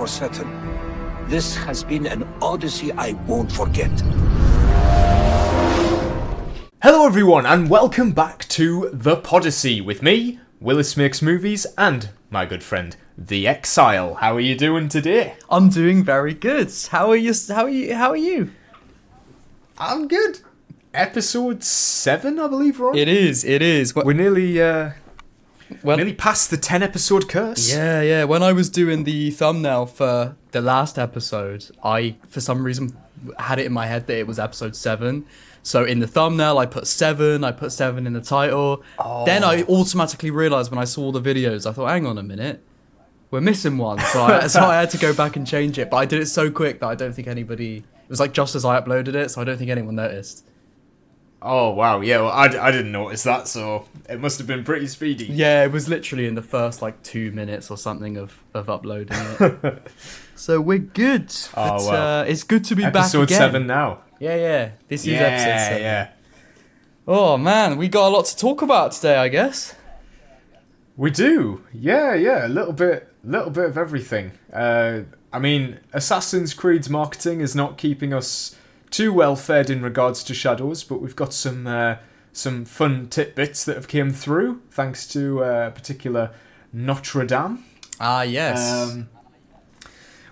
for certain. This has been an odyssey I won't forget. Hello everyone, and welcome back to the Podyssey with me, Willis Makes Movies, and my good friend, The Exile. How are you doing today? I'm doing very good. How are you? I'm good. Episode 7, I believe we're on. It is. We're nearly past the 10 episode curse. Yeah. When I was doing the thumbnail for the last episode, I, for some reason, had it in my head that it was episode 7. So in the thumbnail, I put 7 in the title. Oh. Then I automatically realised when I saw the videos, I thought, hang on a minute, we're missing one. So I had to go back and change it. But I did it so quick that I don't think anybody... It was like just as I uploaded it, so I don't think anyone noticed. Oh, wow. Yeah, well, I didn't notice that, so it must have been pretty speedy. Yeah, it was literally in the first, 2 minutes or something of uploading it. So we're good. Oh, well. It's good to be back again. Episode 7 now. Yeah. This is episode 7. Yeah. Oh, man, we got a lot to talk about today, I guess. We do. Yeah. A little bit of everything. I mean, Assassin's Creed's marketing is not keeping us too well fed in regards to Shadows, but we've got some fun tidbits that have came through thanks to particular Notre Dame. Ah, yes.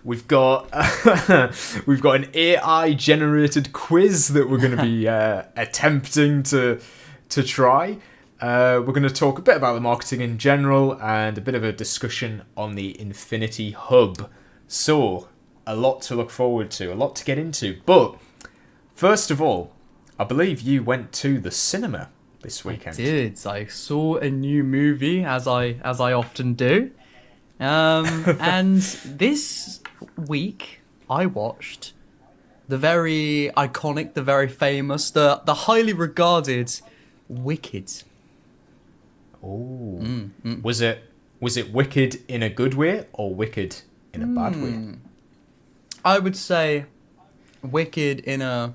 We've got an AI generated quiz that we're going to be attempting to try. We're going to talk a bit about the marketing in general and a bit of a discussion on the Infinity Hub. So, a lot to look forward to, a lot to get into. But first of all, I believe you went to the cinema this weekend. I did. I saw a new movie, as I often do. And this week, I watched the very iconic, the very famous, the highly regarded Wicked. Oh, Was it wicked in a good way or wicked in a bad way? I would say wicked in a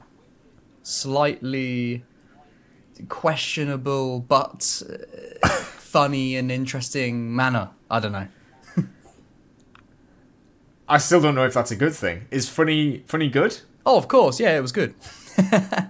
slightly questionable but funny and interesting manner. I don't know. I still don't know if that's a good thing. Is funny good? Oh, of course. Yeah, it was good.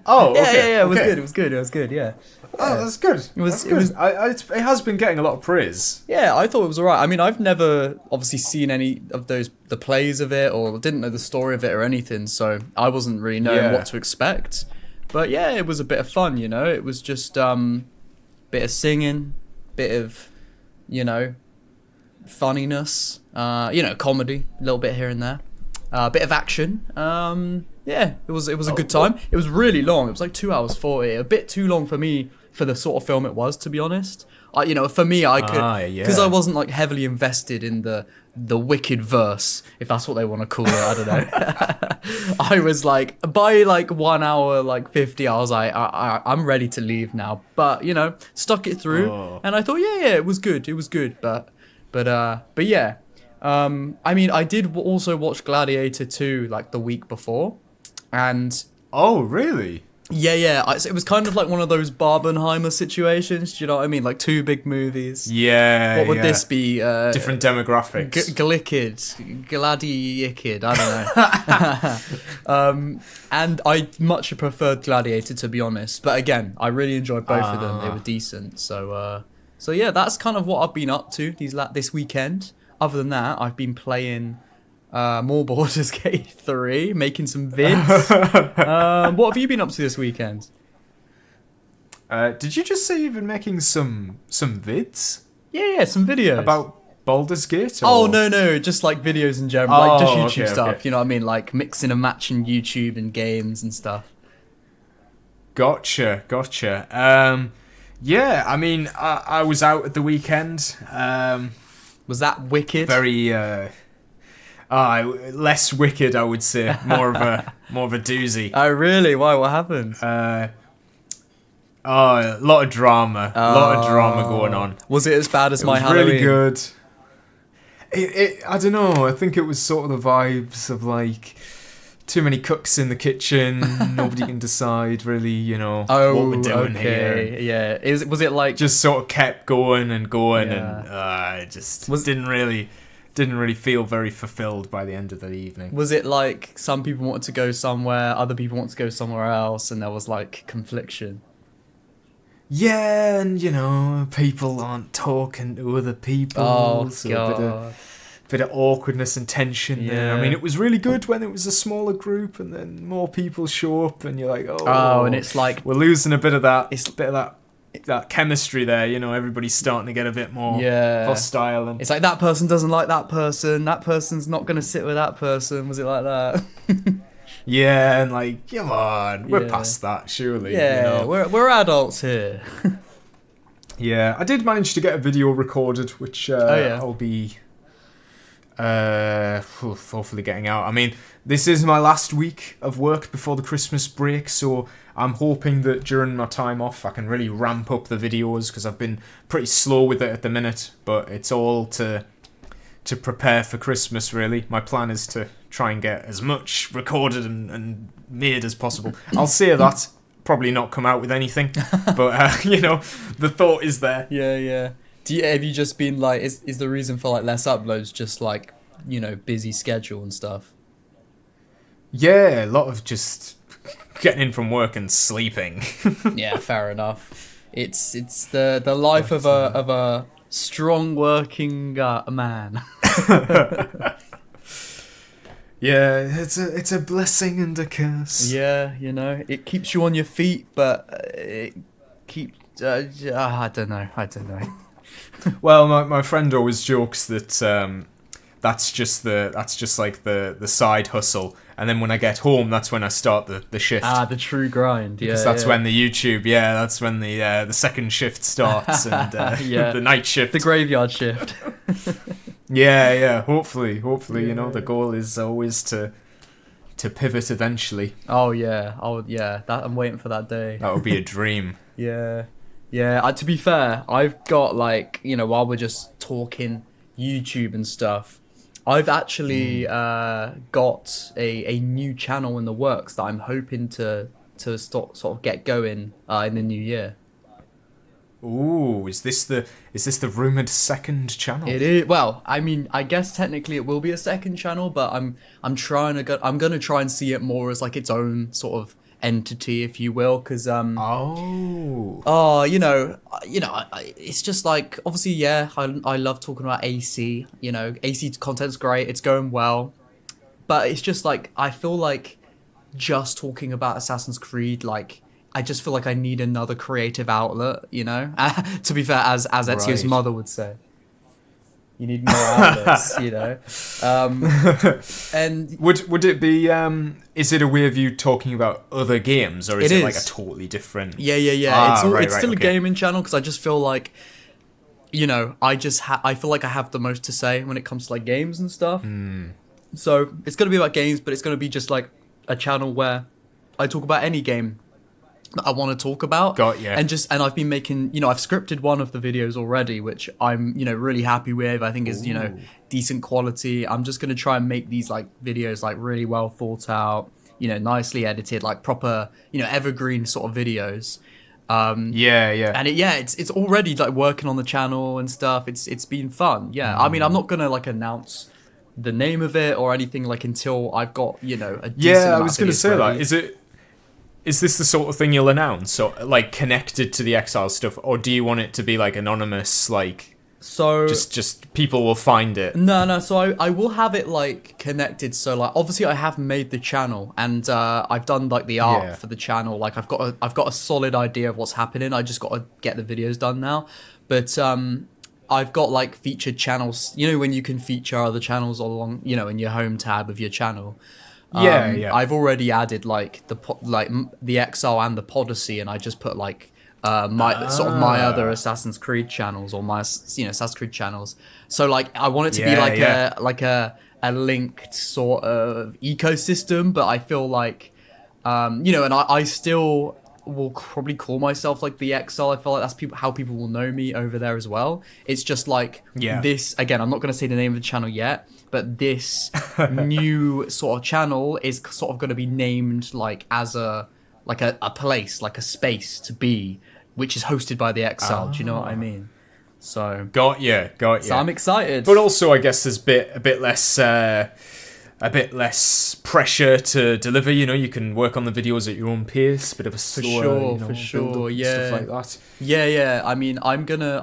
Oh, okay. Yeah, it was good, yeah. Oh, that's good. It has been getting a lot of praise. Yeah, I thought it was alright. I mean, I've never obviously seen any of the plays of it or didn't know the story of it or anything, so I wasn't really knowing what to expect. But yeah, it was a bit of fun, you know. It was just bit of singing, bit of, funniness, comedy, a little bit here and there, a bit of action. Yeah, it was a good time. It was really long. It was like 2 hours 40, a bit too long for me for the sort of film it was, to be honest. For me, I could, because I wasn't heavily invested in the Wicked verse, if that's what they want to call it. I don't know. I was by 1 hour 50, I was I'm ready to leave now. But stuck it through, and I thought, yeah, it was good. It was good, but yeah. I mean, I did also watch Gladiator 2 the week before, and oh, really? Yeah. It was kind of like one of those Barbenheimer situations. Do you know what I mean? Two big movies. Yeah. What would this be? Different demographics. Glickid, Gladiakid. I don't know. And I much preferred Gladiator, to be honest. But again, I really enjoyed both of them. They were decent. So yeah, that's kind of what I've been up to this weekend. Other than that, I've been playing more Baldur's Gate 3, making some vids. What have you been up to this weekend? Did you just say you've been making some vids? Yeah, some videos. About Baldur's Gate? Or? Oh, no, just videos in general, just YouTube stuff, okay. You know what I mean? Mixing and matching YouTube and games and stuff. Gotcha. Yeah, I mean, I was out at the weekend. Was that wicked? Very less wicked, I would say. More of a doozy. Oh, really? Why? What happened? A lot of drama. A lot of drama going on. Was it as bad as my was Halloween? Really good. I don't know. I think it was sort of the vibes of too many cooks in the kitchen. Nobody can decide really, what we're doing here. Yeah. Was it just sort of kept going and going, and it just didn't really didn't really feel very fulfilled by the end of the evening. Was it like some people wanted to go somewhere, other people wanted to go somewhere else, and there was like confliction? Yeah, and you know, people aren't talking to other people. Oh, so God. bit of awkwardness and tension there. I Yeah. mean, it was really good when it was a smaller group, and then more people show up, and you're like, Oh, and it's like we're losing a bit of that. It's- Bit of that chemistry there. You know, everybody's starting to get a bit more Yeah. hostile, and it's like that person doesn't like that person. That person's not gonna sit with that person. Was it like that? yeah, and like, come on, we're Yeah. past that, surely. Yeah, you know? we're adults here. Yeah, I did manage to get a video recorded, which yeah. I'll be hopefully getting out. I mean, this is my last week of work before the Christmas break, so I'm hoping that during my time off I can really ramp up the videos, because I've been pretty slow with it at the minute, but it's all to prepare for Christmas, really. My plan is to try and get as much recorded and made as possible. I'll say that, probably not come out with anything, but you know, the thought is there. Yeah. Have you just been like, is the reason for like less uploads just like, you know, busy schedule and stuff? Yeah, a lot of just getting in from work and sleeping. Yeah, fair enough. It's the life of a strong working man. Yeah, it's a blessing and a curse. Yeah, you know, it keeps you on your feet, but it keeps. I don't know. Well, my friend always jokes that that's just like the side hustle, and then when I get home, that's when I start the shift. The true grind. Yeah, Because that's when the YouTube, that's when the second shift starts, and Yeah. the night shift. the graveyard shift. Yeah. Hopefully, you know, the goal is always to pivot eventually. Oh yeah, That I'm waiting for that day. That would be a dream. Yeah. To be fair, I've got like, you know, while we're just talking YouTube and stuff, I've actually got a new channel in the works that I'm hoping to sort of get going in the new year. Ooh, is this the rumored second channel? It is. Well, I mean, I guess technically it will be a second channel, but I'm gonna try and see it more as like its own sort of entity, if you will, because you know, it's just like, obviously, yeah, I love talking about AC. You know, AC content's great, it's going well, but it's just like, I feel like just talking about Assassin's Creed, like, I just feel like I need another creative outlet, you know. To be fair, as Ezio's Right. mother would say, you need more outlets, you know. And Would it be is it a way of you talking about other games, or is It it like a is. totally different? yeah. It's still a gaming channel, because I just feel like, you know, I feel like I have the most to say when it comes to like games and stuff. So it's gonna be about games, but it's gonna be just like a channel where I talk about any game that I want to talk about. Got ya. And I've been making, you know, I've scripted one of the videos already, which I'm, you know, really happy with. I think is, you know, decent quality. I'm just gonna try and make these like videos like really well thought out, you know, nicely edited, like proper, you know, evergreen sort of videos. Yeah. And it's already like working on the channel and stuff. It's been fun. Yeah. I mean, I'm not gonna like announce the name of it or anything like until I've got, you know, a decent Yeah, I amount was of going to videos say ready. that. Is this the sort of thing you'll announce, or like connected to the Exile stuff, or do you want it to be like anonymous, like So just people will find it? No. So I will have it like connected. So like obviously I have made the channel and I've done like the art Yeah. for the channel. Like I've got a solid idea of what's happening. I just got to get the videos done now. But I've got like featured channels. You know when you can feature other channels along, you know, in your home tab of your channel. Yeah. I've already added like the Exile and the Podyssey, and I just put like my other Assassin's Creed channels, or my, you know, Assassin's Creed channels. So like I want it to be like a linked sort of ecosystem, but I feel like you know, and I still will probably call myself like the Exile. I feel like that's how people will know me over there as well. It's just like this, again, I'm not going to say the name of the channel yet, but this new sort of channel is sort of going to be named like as a place, like a space to be, which is hosted by the Exile. Do you know what I mean? So Got you. so I'm excited. But also, I guess there's a bit less pressure to deliver. You know, you can work on the videos at your own pace. Bit of a slower, for sure, build-up and yeah. stuff like that. Yeah. I mean, I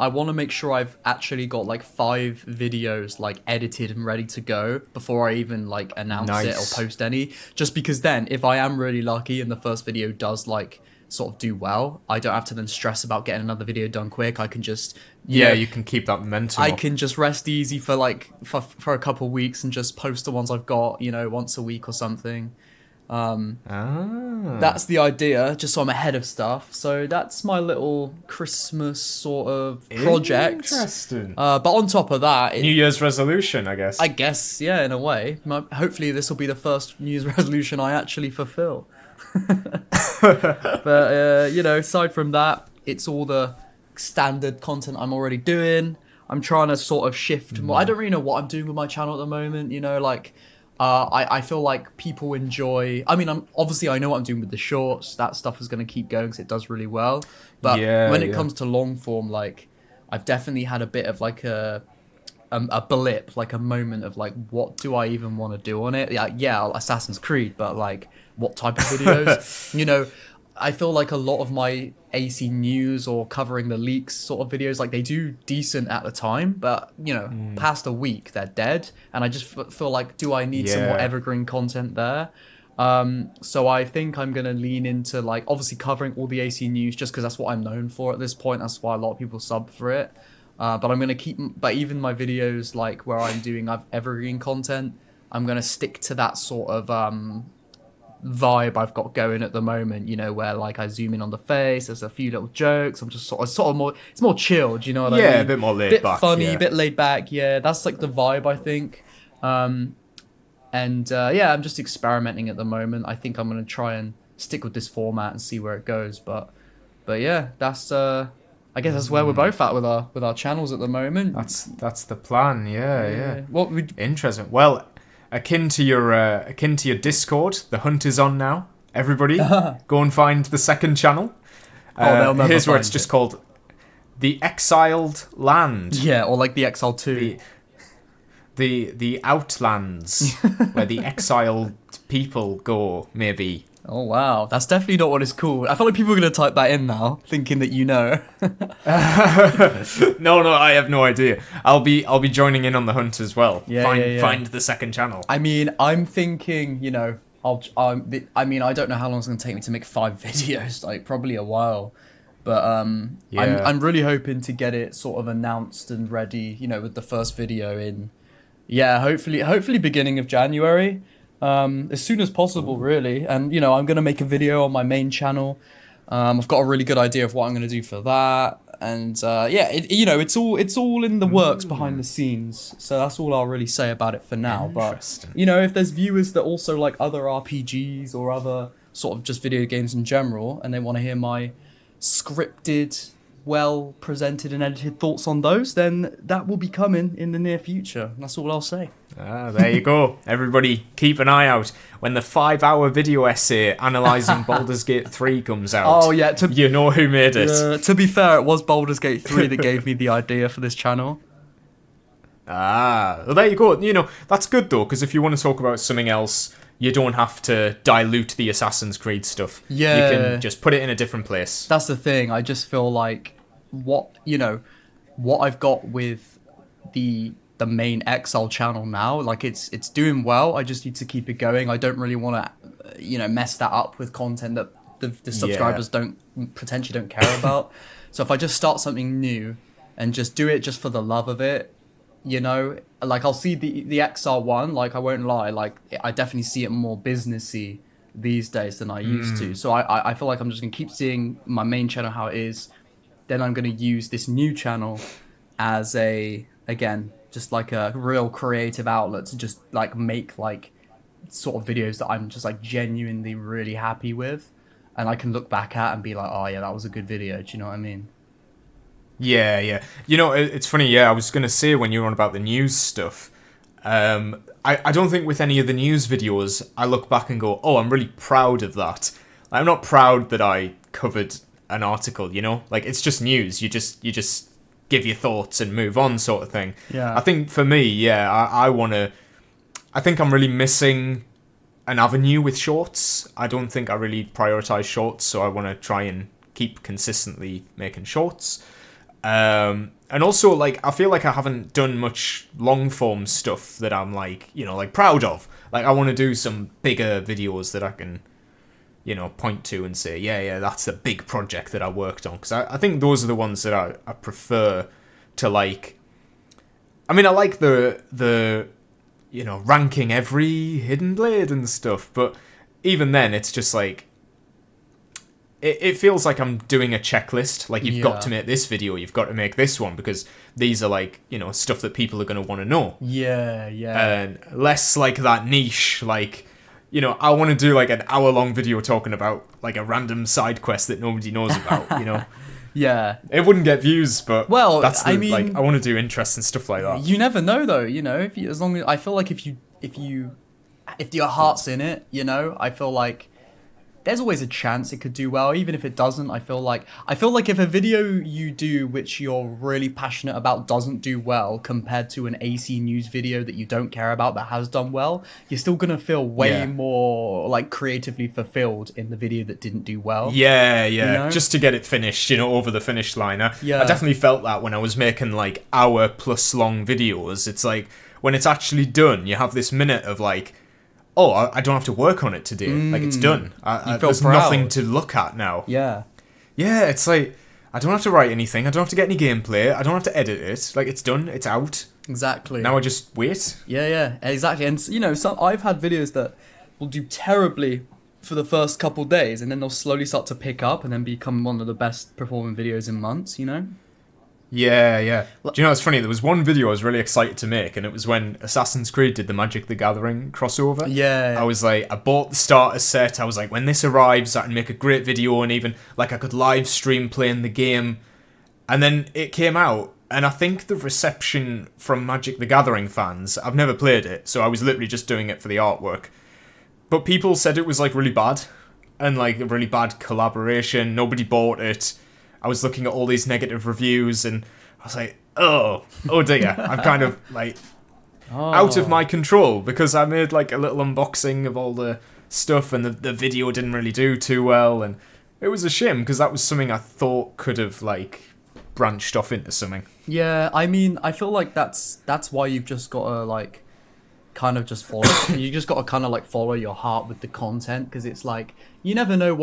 want to make sure I've actually got like 5 videos like edited and ready to go before I even like announce it or post any. Just because then, if I am really lucky and the first video does like sort of do well, I don't have to then stress about getting another video done quick. I can just you can keep that momentum. I can just rest easy for like for a couple of weeks and just post the ones I've got, once a week or something. That's the idea, just so I'm ahead of stuff. So that's my little Christmas sort of project. Interesting. But on top of that, New Year's resolution, I guess. I guess, yeah, in a way. Hopefully this will be the first New Year's resolution I actually fulfill. But, aside from that, it's all the standard content I'm already doing. I'm trying to sort of shift more. I don't really know what I'm doing with my channel at the moment, I feel like people enjoy. I mean, I know what I'm doing with the shorts. That stuff is going to keep going because it does really well. But when it comes to long form, like I've definitely had a bit of like a blip, like a moment of like, what do I even want to do on it? Yeah, Assassin's Creed, but like, what type of videos? I feel like a lot of my AC news or covering the leaks sort of videos, like they do decent at the time, but past a week they're dead, and I just feel like, do I need some more evergreen content there? So I think I'm gonna lean into like obviously covering all the AC news just because that's what I'm known for at this point. That's why a lot of people sub for it. But I'm gonna but even my videos like where I'm doing evergreen content, I'm gonna stick to that sort of vibe I've got going at the moment, where like I zoom in on the face, there's a few little jokes, I'm just sort of more, it's more chilled, you know what I mean? Yeah, a bit more laid back. Bit funny, a bit laid back, that's like the vibe, I think. I'm just experimenting at the moment. I think I'm going to try and stick with this format and see where it goes, but yeah, that's I guess that's where we're both at with our channels at the moment. That's the plan, yeah. Interesting. Well, akin to your Discord, the hunt is on now. Everybody, go and find the second channel. Here's where it's just called The Exiled Land. Yeah, or like The Exiled 2. The Outlands, where the exiled people go, maybe. Oh wow, that's definitely not what it's called. I feel like people are gonna type that in now, thinking that No, I have no idea. I'll be joining in on the hunt as well. Find the second channel. I mean, I'm thinking, I don't know how long it's gonna take me to make 5 videos. Like probably a while, but I'm really hoping to get it sort of announced and ready. With the first video in, hopefully beginning of January. As soon as possible, really. And I'm gonna make a video on my main channel. I've got a really good idea of what I'm gonna do for that, and it's all in the works behind the scenes. So that's all I'll really say about it for now. But if there's viewers that also like other RPGs or other sort of just video games in general, and they want to hear my scripted, well presented and edited thoughts on those, then that will be coming in the near future. That's all I'll say. There you go. Everybody keep an eye out when the 5-hour video essay analysing Baldur's Gate 3 comes out. Oh yeah, you know who made it. To be fair, it was Baldur's Gate 3 that gave me the idea for this channel. Well, there you go. That's good though, because if you want to talk about something else, you don't have to dilute the Assassin's Creed stuff. Yeah. You can just put it in a different place. That's the thing. I just feel like what I've got with the main Exile channel now, like it's doing well. I just need to keep it going. I don't really want to mess that up with content that the subscribers potentially don't care about. So if I just start something new and just do it just for the love of it, like I'll see the Exile one, like I won't lie, like I definitely see it more businessy these days than I used to. So I feel like I'm just gonna keep seeing my main channel how it is. Then I'm gonna use this new channel as just like a real creative outlet to just like make like sort of videos that I'm just like genuinely really happy with, and I can look back at and be like, oh yeah, that was a good video. Do you know what I mean? Yeah. It's funny. I was gonna say when you were on about the news stuff, I don't think with any of the news videos I look back and go, oh, I'm really proud of that. I'm not proud that I covered an article. Like it's just news. You just give your thoughts and move on sort of thing. Yeah. I think for me, yeah, I think I'm really missing an avenue with shorts. I don't think I really prioritize shorts, so I want to try and keep consistently making shorts. And also, like, I feel like I haven't done much long form stuff that I'm like, you know, like proud of. Like, I want to do some bigger videos that I can, you know, point to and say, yeah, that's the big project that I worked on. Because I think those are the ones that I prefer to, like. I mean, I like the you know, ranking every hidden blade and stuff, but even then, it's just like, it feels like I'm doing a checklist. Like, you've got to make this video, you've got to make this one, because these are, like, you know, stuff that people are going to want to know. Yeah. And less like that niche, like, you know, I want to do, like, an hour-long video talking about, like, a random side quest that nobody knows about, you know? Yeah. It wouldn't get views, but well, that's I mean, like, I want to do interesting stuff like that. You never know, though. You know, as long as I feel like if your heart's in it, you know, I feel like there's always a chance it could do well. Even if it doesn't, I feel like if a video you do which you're really passionate about doesn't do well compared to an AC news video that you don't care about that has done well, you're still gonna feel way more like creatively fulfilled in the video that didn't do well. Yeah, You know? just to get it finished, you know, over the finish line. I Yeah. definitely felt that when I was making like hour-plus long videos. It's like, when it's actually done, you have this minute of like, oh, I don't have to work on it today. Like, it's done. There's proud. nothing to look at now. Yeah. Yeah, it's like, I don't have to write anything. I don't have to get any gameplay. I don't have to edit it. Like, it's done. It's out. Exactly. Now I just wait. Yeah, exactly. And you know, I've had videos that will do terribly for the first couple days, and then they'll slowly start to pick up, and then become one of the best performing videos in months. You know. Yeah. Do you know what's funny? There was one video I was really excited to make, and it was when Assassin's Creed did the Magic the Gathering crossover. Yeah. I was like, I bought the starter set. I was like, when this arrives, I can make a great video, and even like I could live stream playing the game. And then it came out, and I think the reception from Magic the Gathering fans, I've never played it, so I was literally just doing it for the artwork. But people said it was like really bad, and like a really bad collaboration. Nobody bought it. I was looking at all these negative reviews, and I was like, oh dear. I'm kind of like out of my control, because I made like a little unboxing of all the stuff, and the video didn't really do too well, and it was a shame, because that was something I thought could have like branched off into something. Yeah, I mean, I feel like that's why you've just got to like kind of just follow. You just got to kind of like follow your heart with the content, because it's like you never know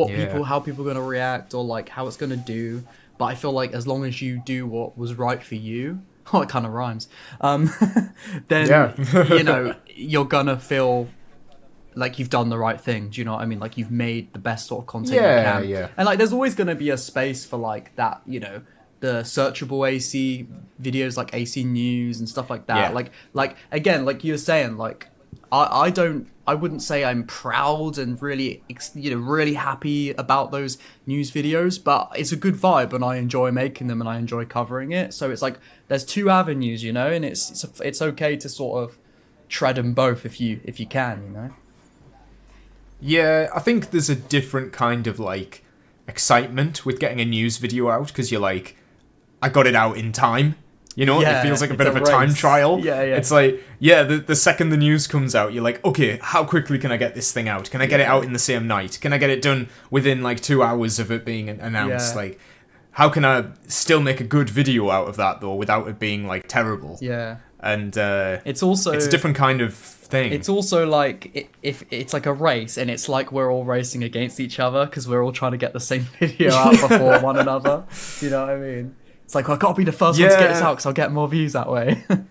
how people are going to react, or like how it's going to do. But I feel like as long as you do what was right for you, oh, it kind of rhymes. Then you know you're gonna feel like you've done the right thing. Do you know what I mean? Like, you've made the best sort of content you can. Yeah. And like, there's always gonna be a space for like that. You know, the searchable AC videos, like AC news and stuff like that. Yeah. Like again, like you were saying, like I wouldn't say I'm proud and really, really happy about those news videos, but it's a good vibe, and I enjoy making them, and I enjoy covering it. So it's like there's two avenues, you know, and it's okay to sort of tread them both if you can, you know. Yeah, I think there's a different kind of like excitement with getting a news video out, because you're like, I got it out in time. You know, Yeah, it feels like a it's bit of a race. time trial. Yeah. It's like, the second the news comes out, you're like, okay, how quickly can I get this thing out? Can I get it out in the same night? Can I get it done within like 2 hours of it being announced? Yeah. Like, how can I still make a good video out of that, though, without it being like terrible? Yeah. And It's also it's a different kind of thing. It's also like if it's like a race, and it's like we're all racing against each other, because we're all trying to get the same video out before one another. Do you know what I mean? It's like, well, I gotta be the first one to get this out, because I'll get more views that way. And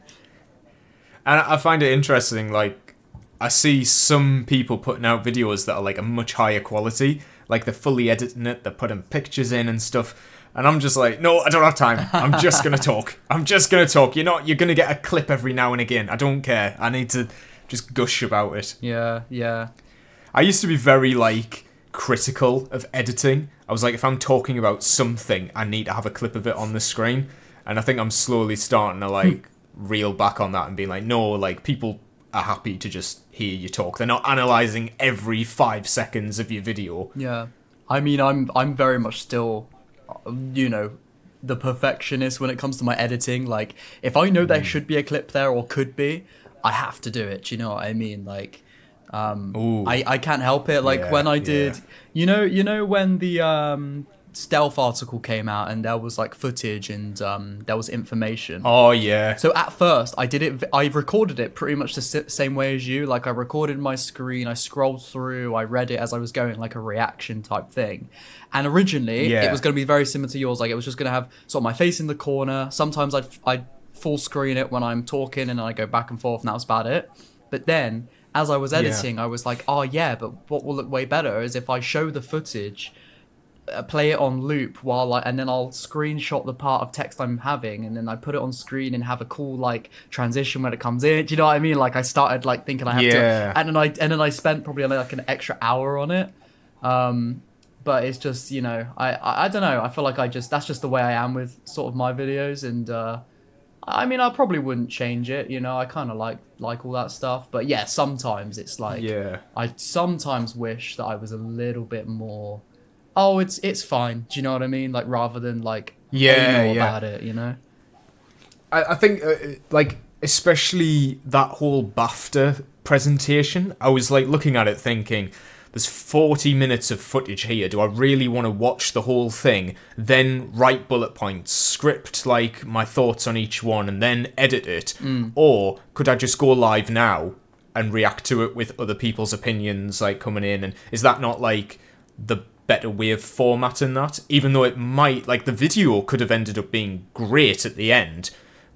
I find it interesting, like, I see some people putting out videos that are like a much higher quality, like they're fully editing it, they're putting pictures in and stuff, and I'm just like, no, I don't have time. I'm just gonna talk. You're gonna get a clip every now and again. I don't care. I need to just gush about it. Yeah. I used to be very like critical of editing. I was like, if I'm talking about something, I need to have a clip of it on the screen. And I think I'm slowly starting to like reel back on that and being like, no, like, people are happy to just hear you talk. They're not analysing every 5 seconds of your video. Yeah. I mean, I'm very much still, you know, the perfectionist when it comes to my editing. Like, if I know there should be a clip there or could be, I have to do it. Do you know what I mean? Like, I can't help it. Like when I did, you know when the stealth article came out and there was like footage and there was information. Oh yeah. So at first I recorded it pretty much the same way as you. Like I recorded my screen, I scrolled through, I read it as I was going, like a reaction type thing. And originally it was going to be very similar to yours. Like it was just going to have sort of my face in the corner. Sometimes I'd full screen it when I'm talking and I go back and forth and that was about it. But then as I was editing, I was like, oh yeah, but what will look way better is if I show the footage, play it on loop and then I'll screenshot the part of text I'm having and then I put it on screen and have a cool like transition when it comes in. Do you know what I mean? Like I started like thinking I have to, and then I spent probably like an extra hour on it. But it's just, you know, I don't know. I feel like that's just the way I am with sort of my videos. And I mean, I probably wouldn't change it. You know, I kind of like all that stuff. But yeah, sometimes it's like, I sometimes wish that I was a little bit more, oh, it's fine. Do you know what I mean? Like rather than like anal about it, you know? I think like especially that whole BAFTA presentation, I was like looking at it thinking, there's 40 minutes of footage here. Do I really want to watch the whole thing, then write bullet points, script like my thoughts on each one, and then edit it? Or could I just go live now and react to it with other people's opinions like coming in? And is that not like the better way of formatting that? Even though it might, like the video could have ended up being great at the end,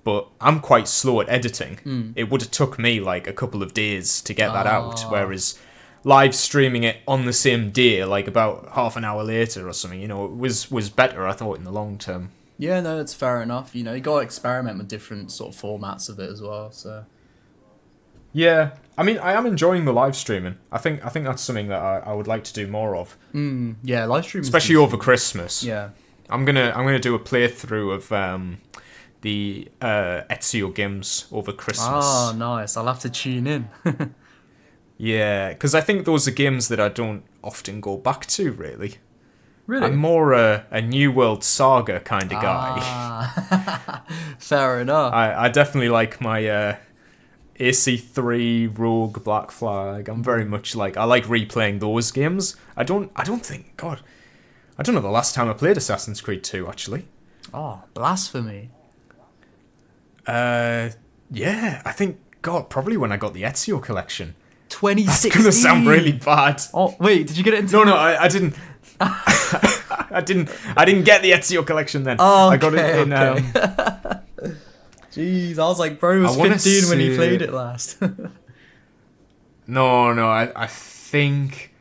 but I'm quite slow at editing. It would have took me like a couple of days to get that out, whereas live streaming it on the same day, like about half an hour later or something, you know, it was better, I thought, in the long term. Yeah, no, that's fair enough. You know, you got to experiment with different sort of formats of it as well. So yeah, I mean, I am enjoying the live streaming. I think that's something that I would like to do more of. Yeah, live streaming, especially over Christmas. Yeah, I'm gonna do a playthrough of the Ezio games over Christmas. Oh, nice! I'll have to tune in. Yeah, because I think those are games that I don't often go back to, really. Really? I'm more a New World Saga kind of guy. Fair enough. I definitely like my AC3, Rogue, Black Flag. I'm very much like, I like replaying those games. I don't think, God, I don't know the last time I played Assassin's Creed 2, actually. Oh, blasphemy. Yeah, I think, God, probably when I got the Ezio collection. 2016. That's gonna sound really bad. Oh wait, did you get it into? No, I didn't. I didn't get the Ezio collection then. Oh, okay, I got it in. Jeez, I was like, bro was 15 when he played it last. No, I think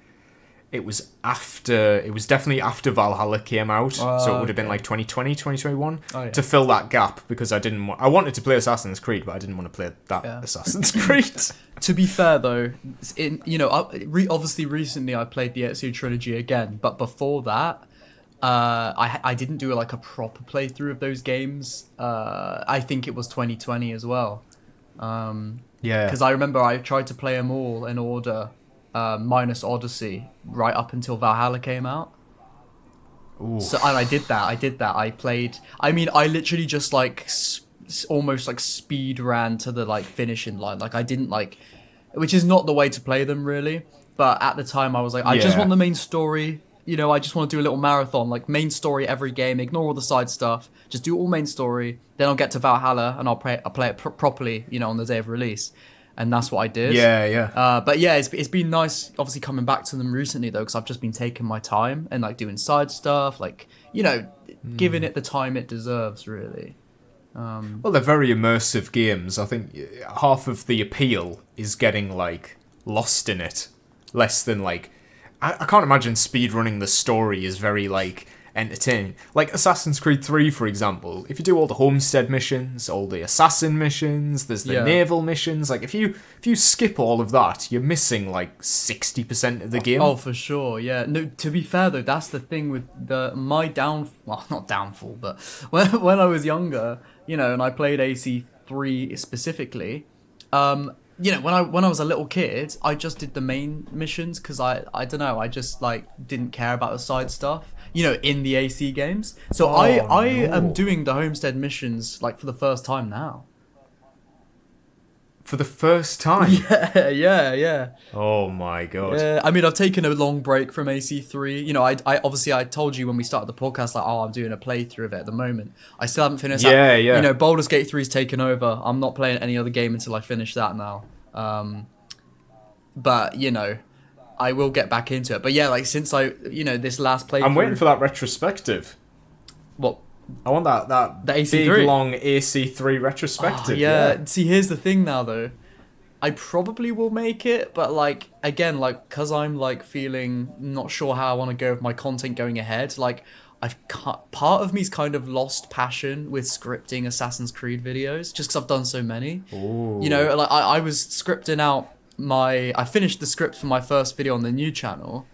it was after. It was definitely after Valhalla came out, so it would have been like 2020, 2021 to fill that gap, because I didn't want. I wanted to play Assassin's Creed, but I didn't want to play that Assassin's Creed. To be fair though, obviously recently I played the Ezio trilogy again, but before that, I didn't do like a proper playthrough of those games. I think it was 2020 as well. Because I remember I tried to play them all in order, minus Odyssey, right up until Valhalla came out. Ooh. So and I did that. I played. I mean, I literally just like almost like speed ran to the like finishing line. Like I didn't like, which is not the way to play them really. But at the time I was like, I just want the main story. You know, I just want to do a little marathon, like main story every game. Ignore all the side stuff. Just do all main story. Then I'll get to Valhalla and I'll play it properly. You know, on the day of release. And that's what I did. Yeah. But yeah, it's been nice, obviously coming back to them recently though, because I've just been taking my time and like doing side stuff, like, you know, giving it the time it deserves, really. Well, they're very immersive games. I think half of the appeal is getting like lost in it, less than like. I can't imagine speedrunning the story is very like entertaining. Like Assassin's Creed 3, for example, if you do all the homestead missions, all the assassin missions, there's the naval missions, like if you skip all of that, you're missing like 60% of the game. Oh, for sure, yeah. No, to be fair though, that's the thing with not downfall, but when I was younger, you know, and I played AC3 specifically, you know, when I was a little kid, I just did the main missions because I don't know, I just like didn't care about the side stuff, you know, in the AC games. So I am doing the homestead missions like for the first time now. For the first time? Yeah. Oh my god. Yeah, I mean, I've taken a long break from AC3. You know, I obviously I told you when we started the podcast, like, oh, I'm doing a playthrough of it at the moment. I still haven't finished that. Yeah. You know, Baldur's Gate 3's taken over. I'm not playing any other game until I finish that now. But, you know, I will get back into it. But yeah, like, since this last playthrough... I'm waiting for that retrospective. What? I want that The AC3? big, long AC3 retrospective. Oh, yeah. See, here's the thing now, though. I probably will make it, but like again, like because I'm like feeling not sure how I want to go with my content going ahead. Like part of me's kind of lost passion with scripting Assassin's Creed videos, just because I've done so many. Ooh. You know, like I was scripting out I finished the script for my first video on the new channel,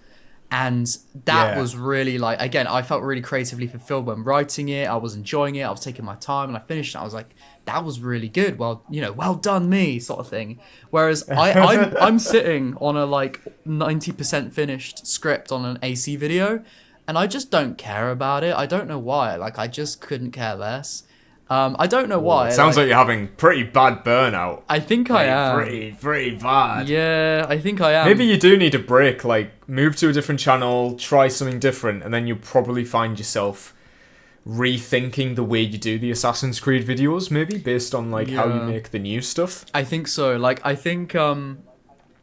and that was really like, again, I felt really creatively fulfilled when writing it. I was enjoying it. I was taking my time, and I finished it. I was like, that was really good. Well, you know, well done me, sort of thing. Whereas I'm sitting on a like 90% finished script on an AC video, and I just don't care about it. I don't know why. Like, I just couldn't care less. I don't know why. It sounds like you're having pretty bad burnout. I think I am. Pretty bad. Yeah, I think I am. Maybe you do need a break, like move to a different channel, try something different, and then you'll probably find yourself rethinking the way you do the Assassin's Creed videos, maybe based on like how you make the new stuff. I think so. Like, I think yeah,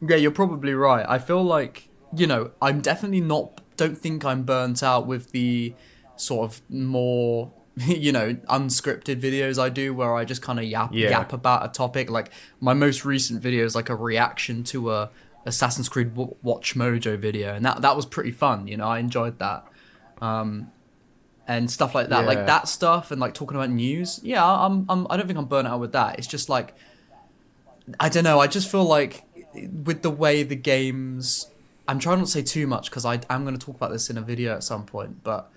you're probably right. I feel like, you know, I'm definitely don't think I'm burnt out with the sort of more, you know, unscripted videos I do where I just kind of yap about a topic. Like my most recent video is like a reaction to a Assassin's Creed Watch Mojo video, and that was pretty fun. You know, I enjoyed that. And stuff like that, like that stuff, and like talking about news. Yeah, I don't think I'm burnt out with that. It's just like, I don't know. I just feel like with the way the games, I'm trying not to say too much because I'm going to talk about this in a video at some point. But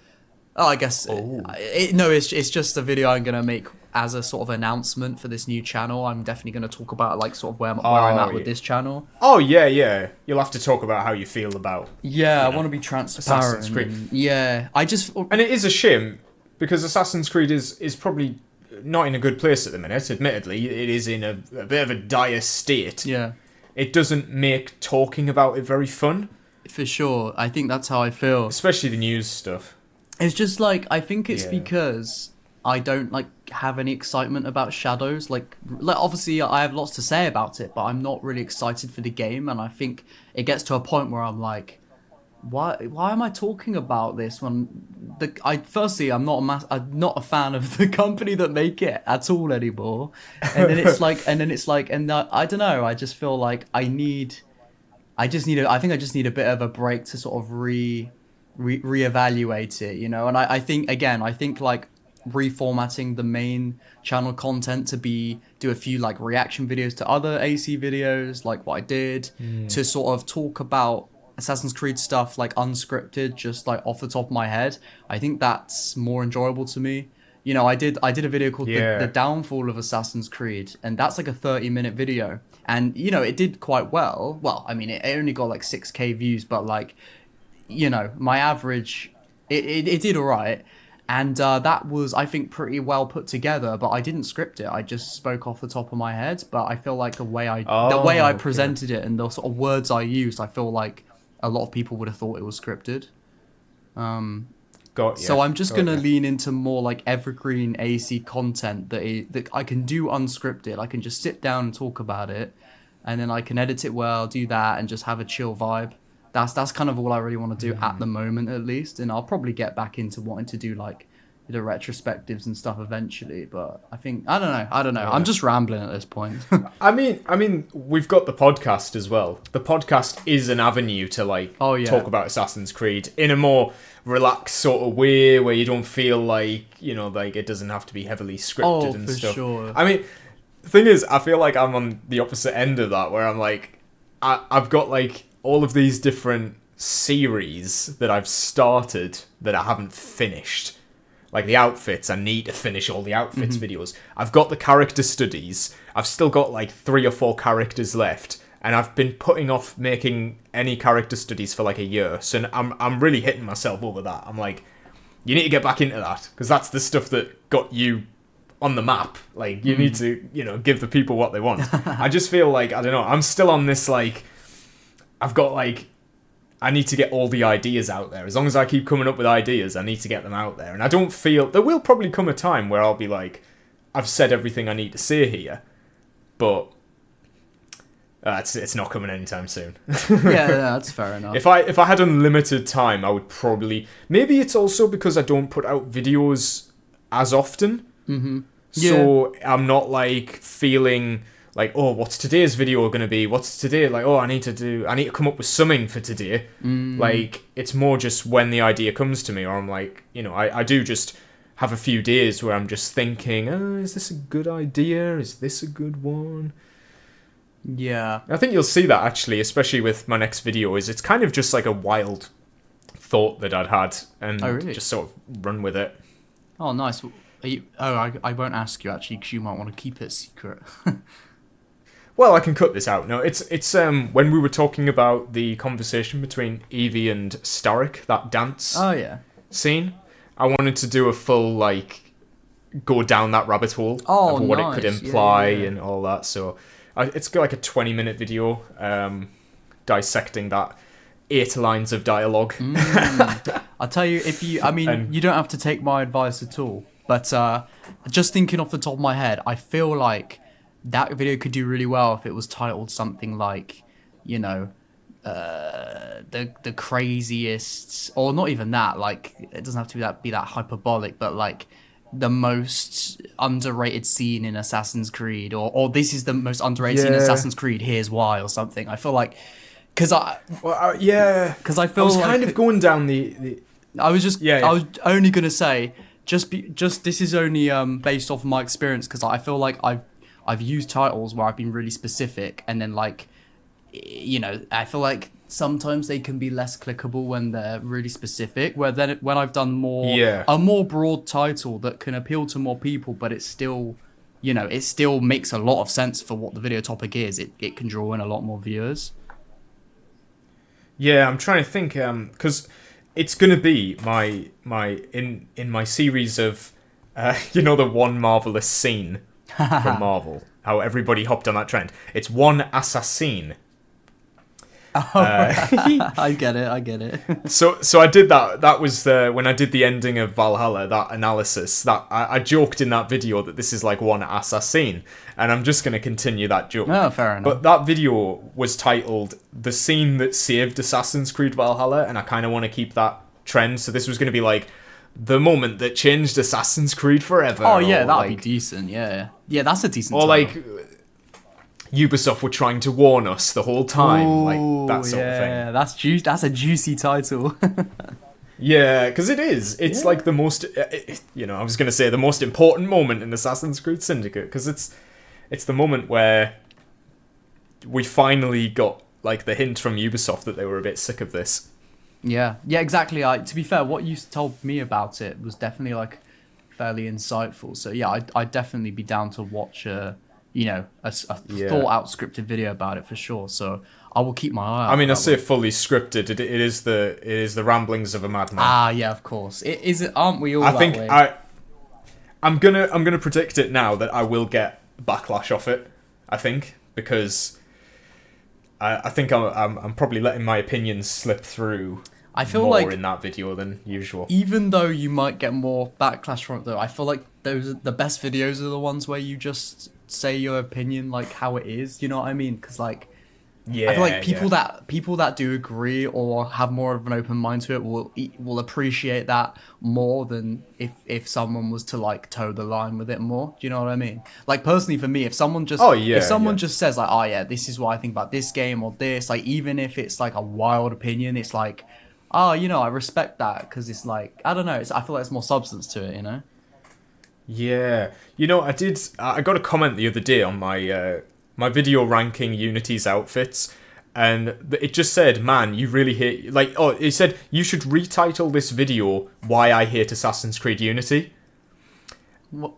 I guess it's just a video I'm going to make as a sort of announcement for this new channel. I'm definitely going to talk about like sort of where I'm at with this channel. Oh yeah. You'll have to talk about how you feel about. Yeah, I want to be transparent. Assassin's Creed. Yeah, and it is a shame because Assassin's Creed is probably not in a good place at the minute. Admittedly, it is in a bit of a dire state. Yeah, it doesn't make talking about it very fun. For sure, I think that's how I feel. Especially the news stuff. It's just like, I think it's because I don't like have any excitement about Shadows. Like obviously I have lots to say about it, but I'm not really excited for the game. And I think it gets to a point where I'm like, why am I talking about this when I'm not a fan of the company that make it at all anymore. And then it's like, I don't know. I just feel like I think I just need a bit of a break to sort of reevaluate it, you know. And I think like reformatting the main channel content to do a few like reaction videos to other AC videos, like what I did, to sort of talk about Assassin's Creed stuff like unscripted, just like off the top of my head. I think that's more enjoyable to me. You know, I did a video called the Downfall of Assassin's Creed, and that's like a 30-minute video, and you know, it did quite well. Well, I mean, it only got like 6K views, but like, you know, my average, it did all right. And that was, I think, pretty well put together, but I didn't script it. I just spoke off the top of my head. But I feel like the way I presented it and the sort of words I used, I feel like a lot of people would have thought it was scripted. So I'm just going to lean into more like evergreen AC content that I can do unscripted. I can just sit down and talk about it, and then I can edit it well, do that, and just have a chill vibe. That's kind of all I really want to do at the moment, at least. And I'll probably get back into wanting to do like the retrospectives and stuff eventually. But I don't know. Yeah. I'm just rambling at this point. I mean, we've got the podcast as well. The podcast is an avenue to like talk about Assassin's Creed in a more relaxed sort of way, where you don't feel like, you know, like it doesn't have to be heavily scripted and stuff. Sure. I mean, the thing is, I feel like I'm on the opposite end of that, where I'm like, I've got like all of these different series that I've started that I haven't finished. like the outfits. I need to finish all the outfits videos. I've got the character studies. I've still got like 3 or 4 characters left, and I've been putting off making any character studies for like a year. So I'm really hitting myself over that. I'm like, you need to get back into that, because that's the stuff that got you on the map. Like, you need to, you know, give the people what they want. I just feel like, I don't know, I'm still on this, like, I've got, like, I need to get all the ideas out there. As long as I keep coming up with ideas, I need to get them out there. And I don't feel, there will probably come a time where I'll be like, I've said everything I need to say here, but it's not coming anytime soon. Yeah, that's fair enough. If I had unlimited time, I would probably, maybe it's also because I don't put out videos as often. Mm-hmm. So I'm not like feeling like, oh, what's today's video going to be? What's today? Like, oh, I need to come up with something for today. Like, it's more just when the idea comes to me, or I'm like, you know, I do just have a few days where I'm just thinking, oh, is this a good idea? Is this a good one? Yeah. I think you'll see that, actually, especially with my next video, is it's kind of just like a wild thought that I'd had, and just sort of run with it. Oh, nice. I won't ask you, actually, because you might want to keep it secret. Well, I can cut this out. No, it's when we were talking about the conversation between Evie and Starrick, that dance scene, I wanted to do a full, like, go down that rabbit hole of what it could imply and all that. So it's got like a 20-minute video dissecting that 8 lines of dialogue. I'll tell you, you don't have to take my advice at all, but just thinking off the top of my head, I feel like that video could do really well if it was titled something like, you know, the craziest, or not even that, like, it doesn't have to be that hyperbolic, but like the most underrated scene in Assassin's Creed, or this is the most underrated scene in Assassin's Creed, here's why, or something. I feel like, because I feel I was kind of going down the I was only gonna say, just this is only based off of my experience, because I feel like I've used titles where I've been really specific, and then, like, you know, I feel like sometimes they can be less clickable when they're really specific, when I've done a more broad title that can appeal to more people, but it's still, you know, it still makes a lot of sense for what the video topic is. It can draw in a lot more viewers. Yeah, I'm trying to think, because it's gonna be my in my series of you know, the one marvelous scene from Marvel, how everybody hopped on that trend. It's one assassin. I get it. So I did that. That was when I did the ending of Valhalla, that analysis. That I joked in that video that this is like one assassin, and I'm just going to continue that joke. Oh, fair enough. But that video was titled "The Scene That Saved Assassin's Creed Valhalla," and I kind of want to keep that trend. So this was going to be like the moment that changed Assassin's Creed forever. Oh yeah, that'd be decent. Yeah, that's a decent. Or title. like Ubisoft were trying to warn us the whole time, like that sort of thing. Yeah, that's a juicy title. Yeah, because it is. It's like the most, you know, I was going to say the most important moment in Assassin's Creed Syndicate, because it's the moment where we finally got like the hint from Ubisoft that they were a bit sick of this. Yeah, exactly. To be fair, what you told me about it was definitely like fairly insightful. So yeah, I'd definitely be down to watch a thought out scripted video about it for sure. So I will keep my eye out. I mean, I say fully scripted. It is the ramblings of a madman. Ah, yeah, of course. Aren't we all? I that think way? I'm gonna predict it now that I will get backlash off it. I think, because I think I'm probably letting my opinions slip through. I feel more like in that video than usual. Even though you might get more backlash from it, though, I feel like the best videos are the ones where you just say your opinion like how it is. You know what I mean? Because like, I feel like people that do agree or have more of an open mind to it will appreciate that more than if someone was to like toe the line with it more. Do you know what I mean? Like personally for me, if someone just just says like, oh yeah, this is what I think about this game or this, like even if it's like a wild opinion, it's like, oh, you know, I respect that because it's like, I don't know, I feel like there's more substance to it, you know? Yeah, you know, I got a comment the other day on my my video ranking Unity's outfits, and it just said, "Man, you really hate." Like, oh, it said you should retitle this video "Why I Hate Assassin's Creed Unity."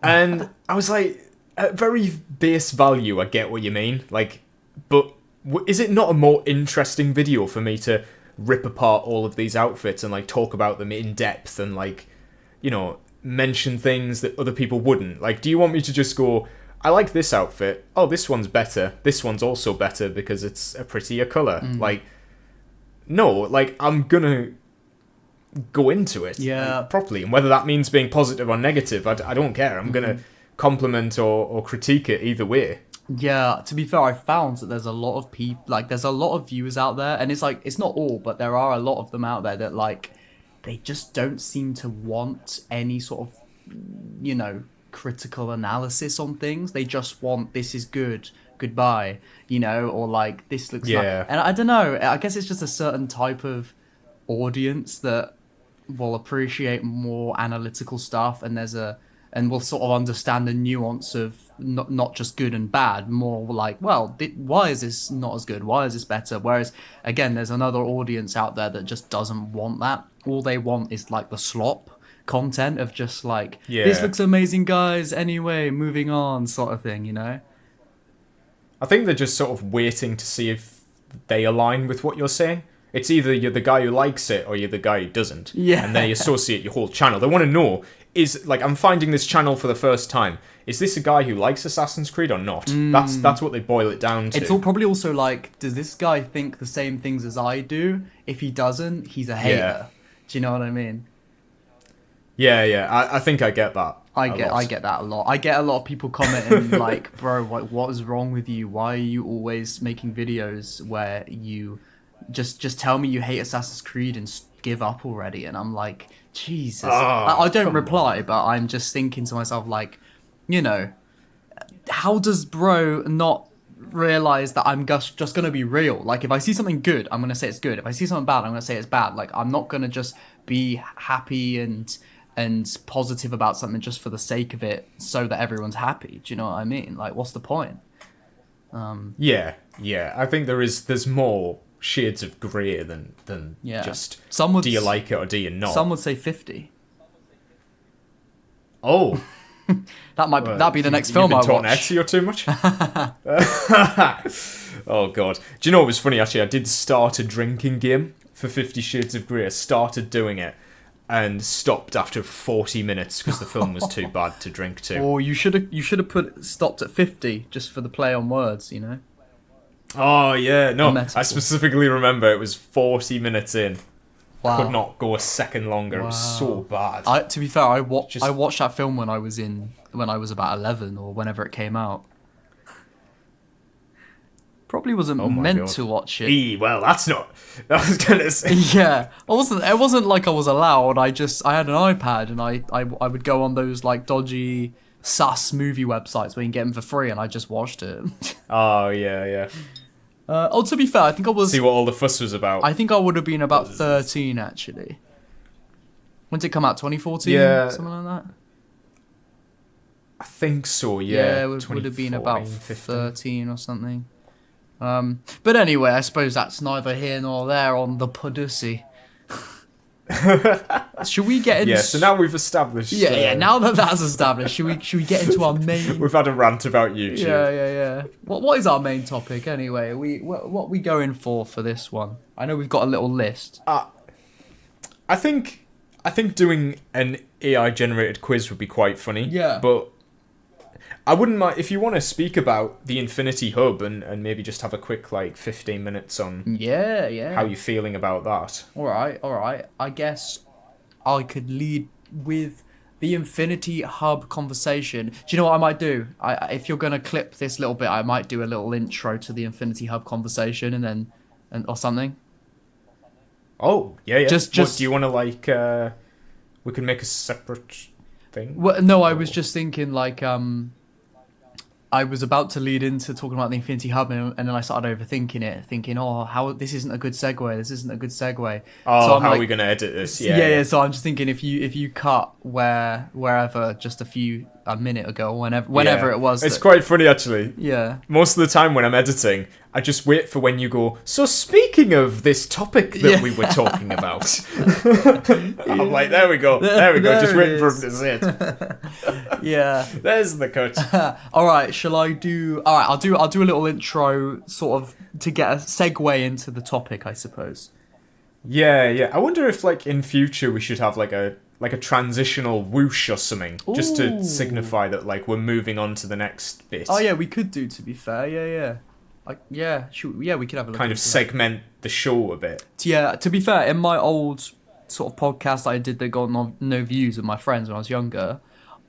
And I was like, at very base value, I get what you mean. Like, but is it not a more interesting video for me to rip apart all of these outfits and like talk about them in depth and like, you know, mention things that other people wouldn't? Like, do you want me to just go, I like this outfit, oh, this one's better, this one's also better because it's a prettier colour? Like, no, like, I'm gonna go into it properly, and whether that means being positive or negative, I don't care. I'm gonna compliment or critique it either way. Yeah, to be fair, I found that there's a lot of people, like, there's a lot of viewers out there, and it's like, it's not all, but there are a lot of them out there that, like, they just don't seem to want any sort of, you know, critical analysis on things. They just want, this is good, goodbye, you know, or like, this looks like, and I don't know, I guess it's just a certain type of audience that will appreciate more analytical stuff, and will sort of understand the nuance of not just good and bad, more like, well, why is this not as good? Why is this better? Whereas, again, there's another audience out there that just doesn't want that. All they want is like the slop content of just like, this looks amazing, guys, anyway, moving on, sort of thing, you know? I think they're just sort of waiting to see if they align with what you're saying. It's either you're the guy who likes it or you're the guy who doesn't. Yeah. And they associate your whole channel. They want to know, is, like, I'm finding this channel for the first time. Is this a guy who likes Assassin's Creed or not? That's what they boil it down to. It's all probably also like, does this guy think the same things as I do? If he doesn't, he's a hater. Yeah. Do you know what I mean? Yeah. I think I get that. I get that a lot. I get a lot of people commenting like, bro, what is wrong with you? Why are you always making videos where you just tell me you hate Assassin's Creed and give up already? And I'm like, Jesus. I don't reply, but I'm just thinking to myself, like, you know, how does bro not realize that I'm just going to be real? Like, if I see something good, I'm going to say it's good. If I see something bad, I'm going to say it's bad. Like, I'm not going to just be happy and positive about something just for the sake of it so that everyone's happy. Do you know what I mean? Like, what's the point? Yeah. I think there's more shades of grey than just, do you like it or do you not? Some would say 50. Oh. That'd be the next film I watch. You've been talking Etsy or too much? Oh, God. Do you know what was funny, actually? I did start a drinking game for 50 Shades of Grey. I started doing it and stopped after 40 minutes because the film was too bad to drink to. Or you should have stopped at 50 just for the play on words, you know? Oh, yeah. No, I specifically remember it was 40 minutes in. Wow. Could not go a second longer. Wow. It was so bad. To be fair, I watched that film when I was about 11 or whenever it came out. Probably wasn't meant to watch it. Well, that's not. I was gonna say. Yeah, I wasn't. It wasn't like I was allowed. I had an iPad and I would go on those like dodgy sus movie websites where you can get them for free, and I just watched it. Oh yeah. To be fair, I think I was. See what all the fuss was about. I think I would have been about 13 actually. When did it come out? 2014? Yeah, something like that. I think so. Yeah, it would have been about 13 or something. But anyway, I suppose that's neither here nor there on the Podyssey. Should we get into... Yeah, so now we've established... Yeah, now that's established, should we get into our main... We've had a rant about YouTube. Yeah. What is our main topic, anyway? What are we going for this one? I know we've got a little list. I think doing an AI-generated quiz would be quite funny. Yeah. But I wouldn't mind... If you want to speak about the Infinity Hub and maybe just have a quick, 15 minutes on... Yeah. How you're feeling about that. All right. I guess I could lead with the Infinity Hub conversation. Do you know what I might do? If you're going to clip this little bit, I might do a little intro to the Infinity Hub conversation or something. Oh, yeah. Just what, do you want to, we can make a separate thing? Well, no, I was just thinking, I was about to lead into talking about the Infinity Hub, and then I started overthinking it, thinking, how this isn't a good segue. Oh, so how are we going to edit this? Yeah. So I'm just thinking if you cut wherever just a few a minute ago, whenever it was. It's quite funny, actually. Yeah. Most of the time when I'm editing, I just wait for when you go, so speaking of this topic that we were talking about. I'm like, there we go, just waiting for him to say it. Yeah. There's the cut. Alright, I'll do a little intro, sort of, to get a segue into the topic, I suppose. Yeah. I wonder if, like, in future we should have, like a transitional whoosh or something, just to signify that, like, we're moving on to the next bit. Oh, yeah, we could do, to be fair, yeah. We could have a look kind of segment the show a bit. Yeah, to be fair, in my old sort of podcast I did that got no views with my friends when I was younger,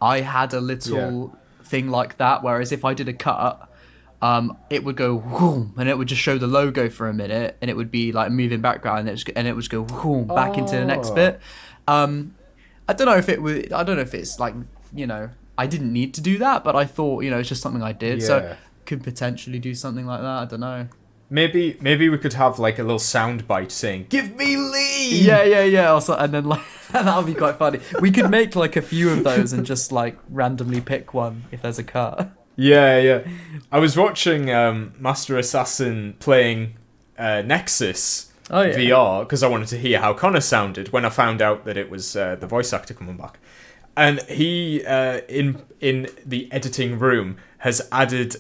I had a little thing like that, whereas if I did a cut, it would go whoom, and it would just show the logo for a minute, and it would be like moving background, and it would just go whoom, back into the next bit. I don't know if it's like, you know, I didn't need to do that, but I thought, you know, it's just something I did. So could potentially do something like that. I don't know. Maybe we could have like a little sound bite saying, "Give me lead." Yeah. Also, and then like that would be quite funny. We could make like a few of those and just like randomly pick one if there's a cut. Yeah. I was watching Master Assassin playing Nexus VR because I wanted to hear how Connor sounded when I found out that it was the voice actor coming back. And he, in the editing room, has added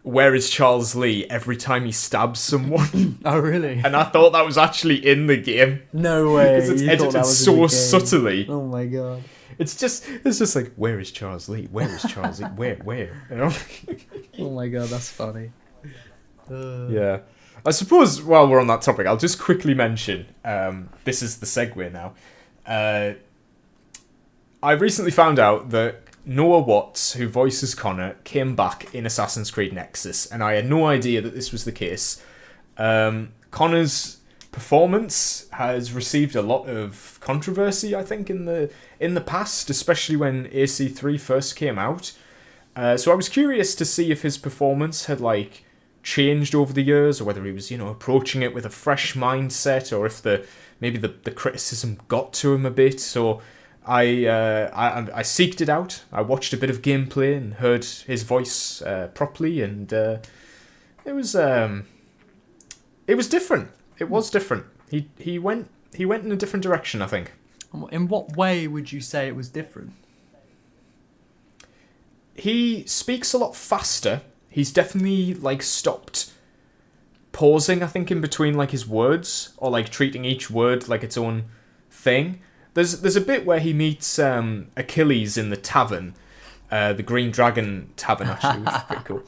"Where is Charles Lee?" every time he stabs someone. Oh, really? And I thought that was actually in the game. No way. Because it's edited so subtly. Oh my god. It's just like, where is Charles Lee? Where is Charles Lee? Where? You know? Oh my god, that's funny. Yeah. I suppose while we're on that topic, I'll just quickly mention, this is the segue now. I recently found out that Noah Watts, who voices Connor, came back in Assassin's Creed Nexus, and I had no idea that this was the case. Connor's performance has received a lot of controversy, I think, in the past, especially when AC3 first came out. So I was curious to see if his performance had like changed over the years, or whether he was, you know, approaching it with a fresh mindset, or if maybe the criticism got to him a bit. So I seeked it out. I watched a bit of gameplay and heard his voice properly, and it was different. It was different. He went in a different direction, I think. In what way would you say it was different? He speaks a lot faster. He's definitely like stopped pausing, I think, in between like his words, or like treating each word like its own thing. There's a bit where he meets Achilles in the tavern, the Green Dragon tavern, actually, which is pretty cool.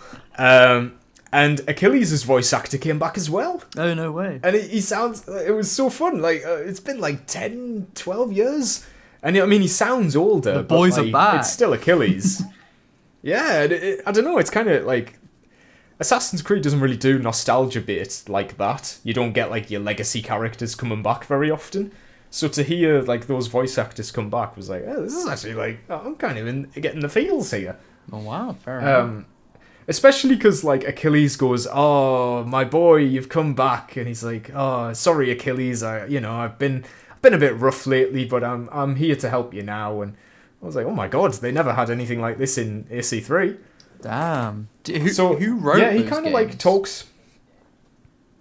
And Achilles' voice actor came back as well. Oh, no way. And it was so fun. Like, it's been like 10, 12 years. And I mean, he sounds older. The boys but, like, are back. It's still Achilles. Yeah, I don't know. It's kind of like Assassin's Creed doesn't really do nostalgia bait like that. You don't get like your legacy characters coming back very often. So to hear like those voice actors come back was like, oh, this is actually like, I'm kind of getting the feels here. Oh wow, fair enough. Especially because like Achilles goes, "Oh, my boy, you've come back," and he's like, "Oh, sorry, Achilles. I've been a bit rough lately, but I'm here to help you now." And I was like, "Oh my god, they never had anything like this in AC3." Damn. Who wrote? Yeah, he kind of like talks.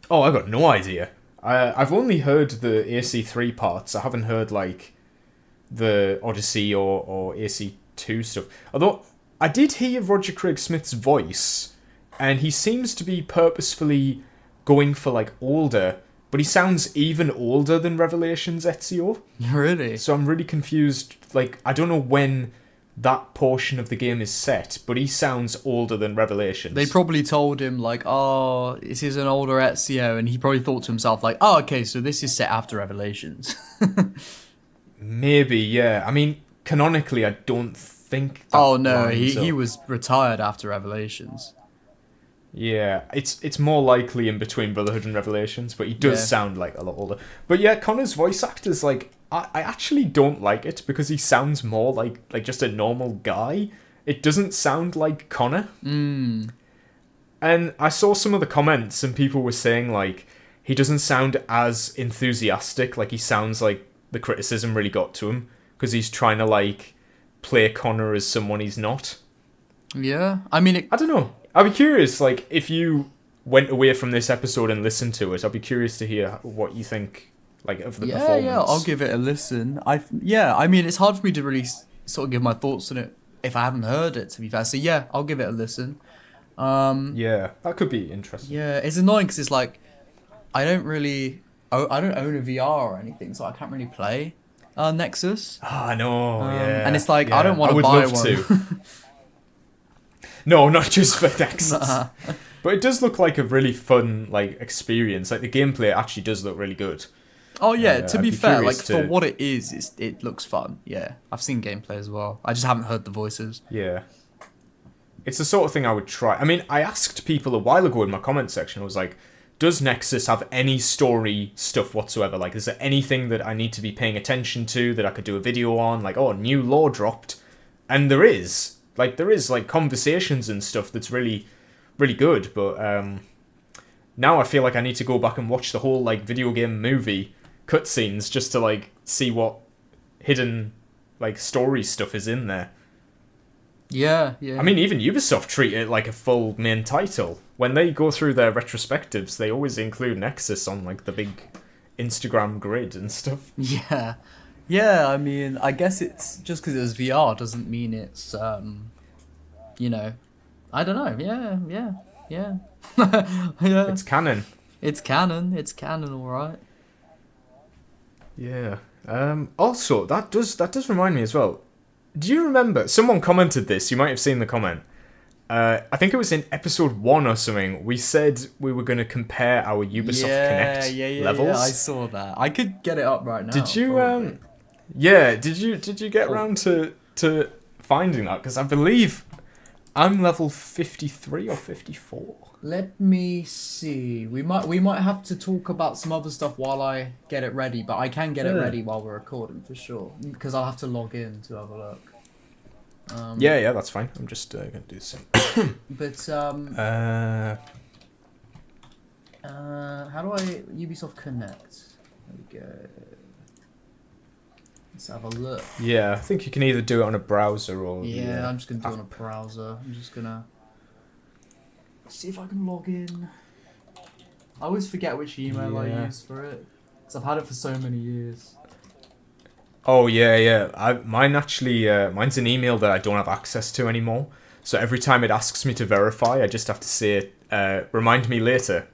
Oh, I got no idea. I've only heard the AC3 parts. I haven't heard like the Odyssey or AC2 stuff. Although I did hear Roger Craig Smith's voice, and he seems to be purposefully going for like older, but he sounds even older than Revelations Ezio. Really? So I'm really confused. Like, I don't know when that portion of the game is set, but he sounds older than Revelations. They probably told him like, "Oh, this is an older Ezio," and he probably thought to himself like, "Oh, okay, so this is set after Revelations." Maybe, yeah. I mean, canonically, I don't think. Oh no, he was retired after Revelations. Yeah, it's more likely in between Brotherhood and Revelations, but he does sound like a lot older. But yeah, Connor's voice actor's like, I actually don't like it because he sounds more like just a normal guy. It doesn't sound like Connor. Mm. And I saw some of the comments and people were saying like he doesn't sound as enthusiastic. Like he sounds like the criticism really got to him because he's trying to like play Connor as someone he's not. Yeah, I mean, I don't know. I'd be curious, like, if you went away from this episode and listened to it, I'd be curious to hear what you think, like, of the performance. Yeah, I'll give it a listen. I mean, it's hard for me to really sort of give my thoughts on it if I haven't heard it, to be fair. So yeah, I'll give it a listen. Yeah, that could be interesting. Yeah, it's annoying because it's like, I don't own a VR or anything, so I can't really play Nexus. I know, yeah. And it's like, yeah. I don't want to would buy love one. to. No, not just for Nexus. Nah. But it does look like a really fun, like, experience. Like, the gameplay actually does look really good. Oh yeah, to be fair, like, curious for what it is, it looks fun. Yeah, I've seen gameplay as well. I just haven't heard the voices. Yeah. It's the sort of thing I would try. I mean, I asked people a while ago in my comment section, I was like, does Nexus have any story stuff whatsoever? Like, is there anything that I need to be paying attention to that I could do a video on? Like, oh, new lore dropped. And there is. Like, conversations and stuff that's really, really good. But now I feel like I need to go back and watch the whole, like, video game movie cutscenes just to, like, see what hidden, like, story stuff is in there. Yeah, yeah. I mean, even Ubisoft treat it like a full main title. When they go through their retrospectives, they always include Nexus on, like, the big Instagram grid and stuff. Yeah. Yeah, I mean, I guess it's just because it was VR doesn't mean it's, you know, I don't know. Yeah. Yeah. It's canon. It's canon, all right. Yeah. Also, that does remind me as well. Do you remember? Someone commented this. You might have seen the comment. I think it was in episode 1 or something. We said we were going to compare our Ubisoft Connect levels. Yeah, I saw that. I could get it up right now. Did you? Probably. Yeah. Did you get around to finding that? Because I believe I'm level 53 or 54. Let me see. We might have to talk about some other stuff while I get it ready, but I can get it ready while we're recording for sure. Because I'll have to log in to have a look. Yeah, that's fine. I'm just going to do the same. But how do I Ubisoft Connect? There we go. Let's have a look. Yeah, I think you can either do it on a browser or. Yeah, I'm just gonna do it on a browser. I'm just gonna see if I can log in. I always forget which email I use for it because I've had it for so many years. Oh yeah. Mine's an email that I don't have access to anymore. So every time it asks me to verify, I just have to say, "Remind me later."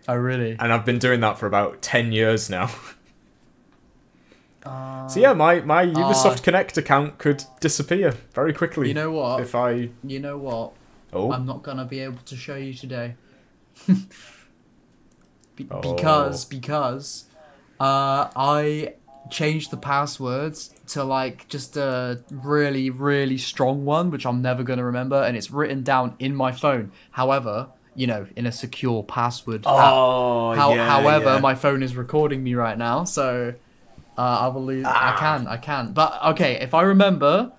Oh really? And I've been doing that for about 10 years now. So yeah, my Ubisoft Connect account could disappear very quickly. You know what? You know what? Oh. I'm not gonna be able to show you today. Because I changed the passwords to like just a really, really strong one, which I'm never gonna remember, and it's written down in my phone. However, you know, in a secure password app. However, my phone is recording me right now, so I will lose. I can. But okay, if I remember,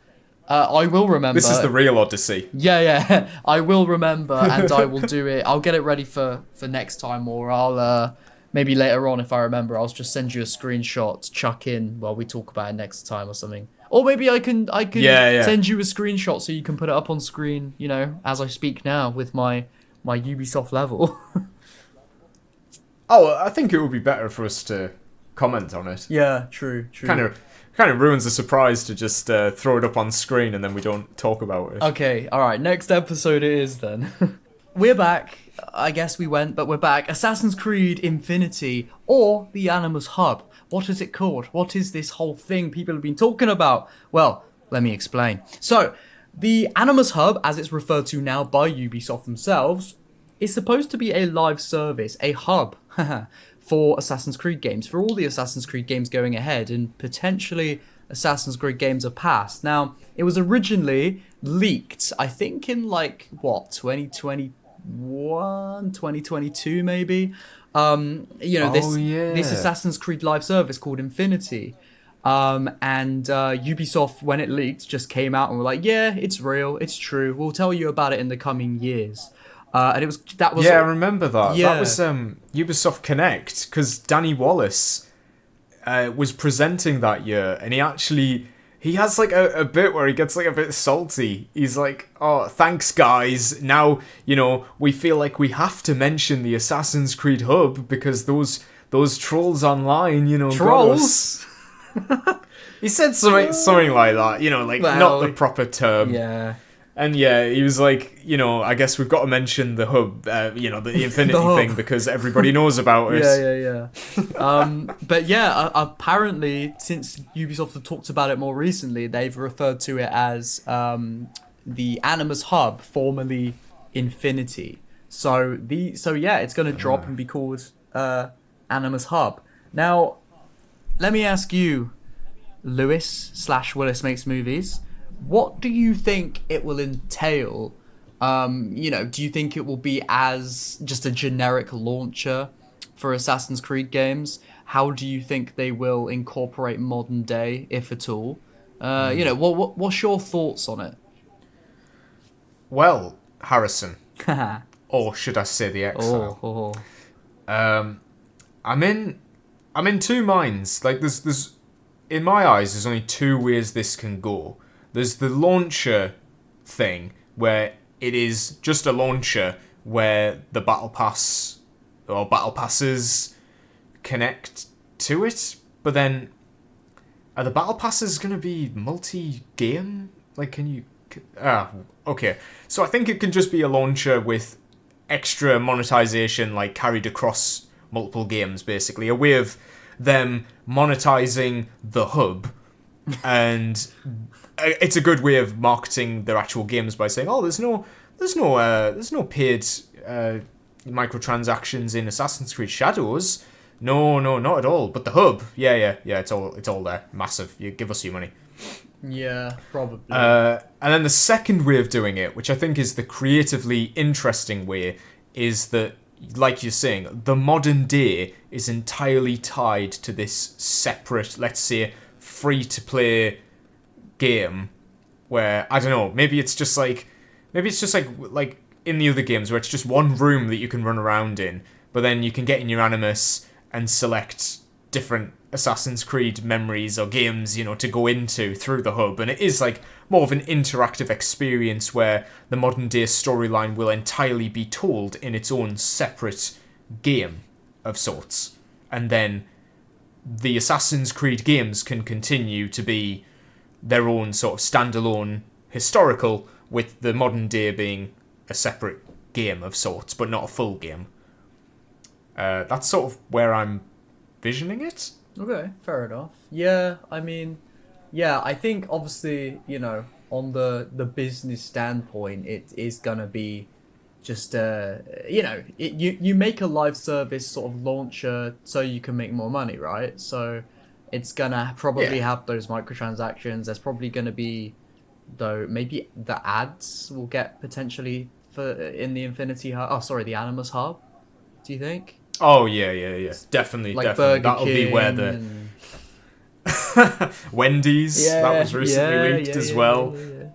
I will remember. This is the real Odyssey. Yeah. I will remember, and I will do it. I'll get it ready for next time, or I'll maybe later on if I remember. I'll just send you a screenshot to chuck in while we talk about it next time or something. Or maybe I can send you a screenshot so you can put it up on screen. You know, as I speak now with my Ubisoft level. Oh, I think it would be better for us to comment on it. Yeah, true. Kind of ruins the surprise to just throw it up on screen and then we don't talk about it. Okay, alright, next episode it is then. We're back. I guess we went, but we're back. Assassin's Creed Infinity, or the Animus Hub. What is it called? What is this whole thing people have been talking about? Well, let me explain. So, the Animus Hub, as it's referred to now by Ubisoft themselves, is supposed to be a live service, a hub, for Assassin's Creed games, for all the Assassin's Creed games going ahead, and potentially Assassin's Creed games are past. Now, it was originally leaked, I think in 2021, 2022 maybe? This Assassin's Creed live service called Infinity. And Ubisoft, when it leaked, just came out and were like, yeah, it's real, it's true, we'll tell you about it in the coming years. And I remember that. Yeah. That was Ubisoft Connect, because Danny Wallace was presenting that year, and he he has like a bit where he gets like a bit salty. He's like, "Oh, thanks guys. Now, we feel like we have to mention the Assassin's Creed Hub because those trolls online, Trolls? He said something like that, like not the proper term. Yeah. And yeah, he was like, I guess we've got to mention the hub, the Infinity The hub. thing because everybody knows about it. Yeah. But yeah, apparently, since Ubisoft have talked about it more recently, they've referred to it as the Animus Hub, formerly Infinity. So yeah, it's going to drop and be called Animus Hub. Now, let me ask you, Lewis/Willis Makes Movies, what do you think it will entail? Do you think it will be as just a generic launcher for Assassin's Creed games? How do you think they will incorporate modern day, if at all? What's your thoughts on it? Well, Harrison, or should I say the Exile? I'm in two minds. Like there's in my eyes, there's only two ways this can go. There's the launcher thing, where it is just a launcher where the battle pass or battle passes connect to it, but then are the battle passes going to be multi-game? Like, okay. So I think it can just be a launcher with extra monetization, like carried across multiple games, basically. A way of them monetizing the hub, and it's a good way of marketing their actual games by saying, "Oh, there's no paid microtransactions in Assassin's Creed Shadows. No, not at all. But the hub, yeah, it's all there, massive. You give us your money." Yeah, probably. And then the second way of doing it, which I think is the creatively interesting way, is that, like you're saying, the modern day is entirely tied to this separate, let's say, free-to-play game where, I don't know, maybe it's just like in the other games where it's just one room that you can run around in, but then you can get in your Animus and select different Assassin's Creed memories or games, to go into through the hub, and it is like more of an interactive experience where the modern day storyline will entirely be told in its own separate game of sorts, and then the Assassin's Creed games can continue to be their own sort of standalone historical, with the modern day being a separate game of sorts, but not a full game. That's sort of where I'm visioning it. Okay, fair enough. Yeah, I mean, I think obviously, on the business standpoint, it is gonna be just you make a live service sort of launcher so you can make more money, right? So it's gonna probably have those microtransactions. There's probably gonna be, though, maybe the ads will get potentially in the Infinity Hub. Oh, sorry, the Animus Hub. Do you think? Oh yeah, definitely. Like Definitely. Burger That'll King be where the Wendy's that was recently leaked as well. Yeah.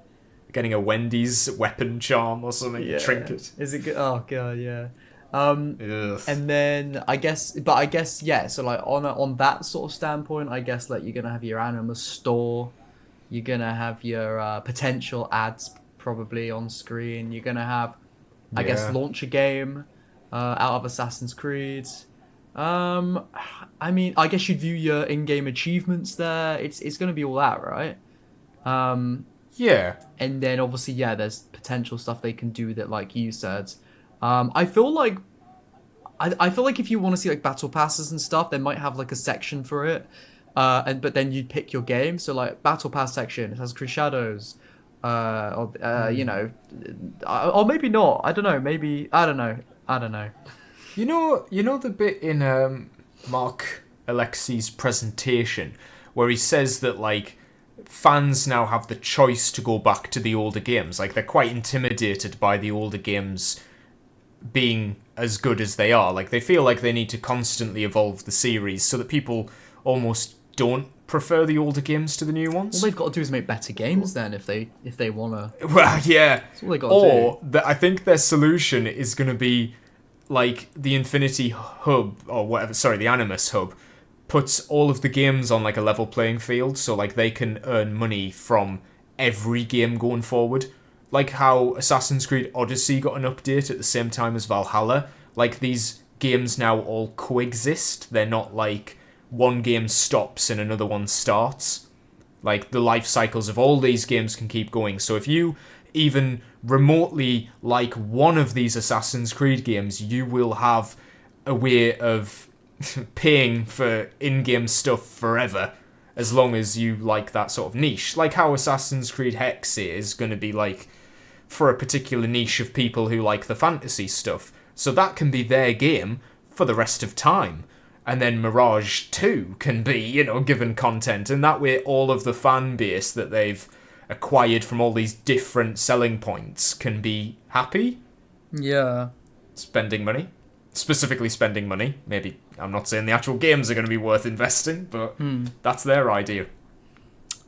Getting a Wendy's weapon charm or something, trinket. Is it good? Oh god, yeah. Ugh. And then I guess, yeah. So like on that sort of standpoint, I guess like you're gonna have your Animus store, you're gonna have your potential ads probably on screen. You're gonna have, I guess, launch a game out of Assassin's Creed. I mean, I guess you'd view your in-game achievements there. It's gonna be all that, right? Yeah. And then obviously, there's potential stuff they can do with it, like you said. I feel like if you want to see like battle passes and stuff, they might have like a section for it. But then you'd pick your game. So like battle pass section, Assassin's Creed Shadows, or maybe not. I don't know. Maybe I don't know. You know the bit in Mark Alexi's presentation where he says that like fans now have the choice to go back to the older games. Like they're quite intimidated by the older games being as good as they are. Like they feel like they need to constantly evolve the series so that people almost don't prefer the older games to the new ones. All they've got to do is make better games then if they wanna. Well, yeah. That's all they got to do. Or I think their solution is going to be like the Infinity Hub or whatever. Sorry, the Animus Hub puts all of the games on like a level playing field, so like they can earn money from every game going forward. Like how Assassin's Creed Odyssey got an update at the same time as Valhalla. Like these games now all coexist. They're not like one game stops and another one starts. Like the life cycles of all these games can keep going. So if you even remotely like one of these Assassin's Creed games, you will have a way of paying for in-game stuff forever, as long as you like that sort of niche. Like how Assassin's Creed Hex is going to be like for a particular niche of people who like the fantasy stuff. So that can be their game for the rest of time. And then Mirage 2 can be, you know, given content. And that way all of the fan base that they've acquired from all these different selling points can be happy. Yeah. Spending money. Specifically spending money. Maybe, I'm not saying the actual games are going to be worth investing, but that's their idea.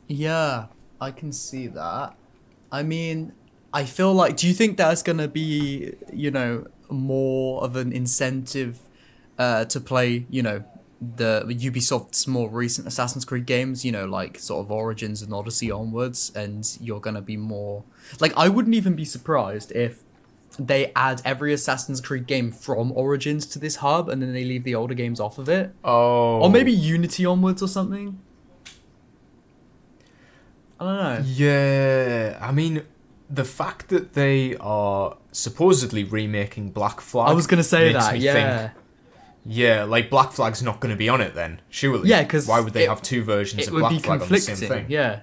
Yeah, I can see that. I mean, I feel like, do you think that's going to be, you know, more of an incentive to play, you know, the Ubisoft's more recent Assassin's Creed games, you know, like sort of Origins and Odyssey onwards, and you're going to be more... Like, I wouldn't even be surprised if they add every Assassin's Creed game from Origins to this hub, and then they leave the older games off of it. Oh. Or maybe Unity onwards or something. I don't know. Yeah, I mean, the fact that they are supposedly remaking Black Flag... I was going to say makes that, me yeah. think, yeah, like Black Flag's not going to be on it then, surely. Yeah, because... Why would they have two versions of Black Flag on the same thing? Yeah.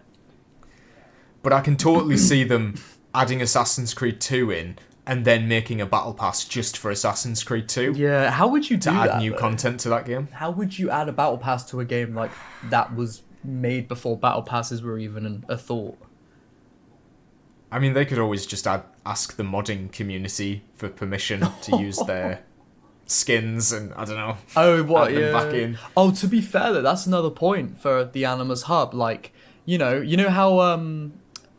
But I can totally see them adding Assassin's Creed 2 in, and then making a battle pass just for Assassin's Creed 2. Yeah, how would you do to that? add new though? content to that game. How would you add a battle pass to a game like that was made before battle passes were even a thought? I mean, they could always just ask the modding community for permission to use their skins and, I don't know, Oh, what? add them Yeah. back in. Oh, to be fair though, that's another point for the Animus Hub. Like, you know how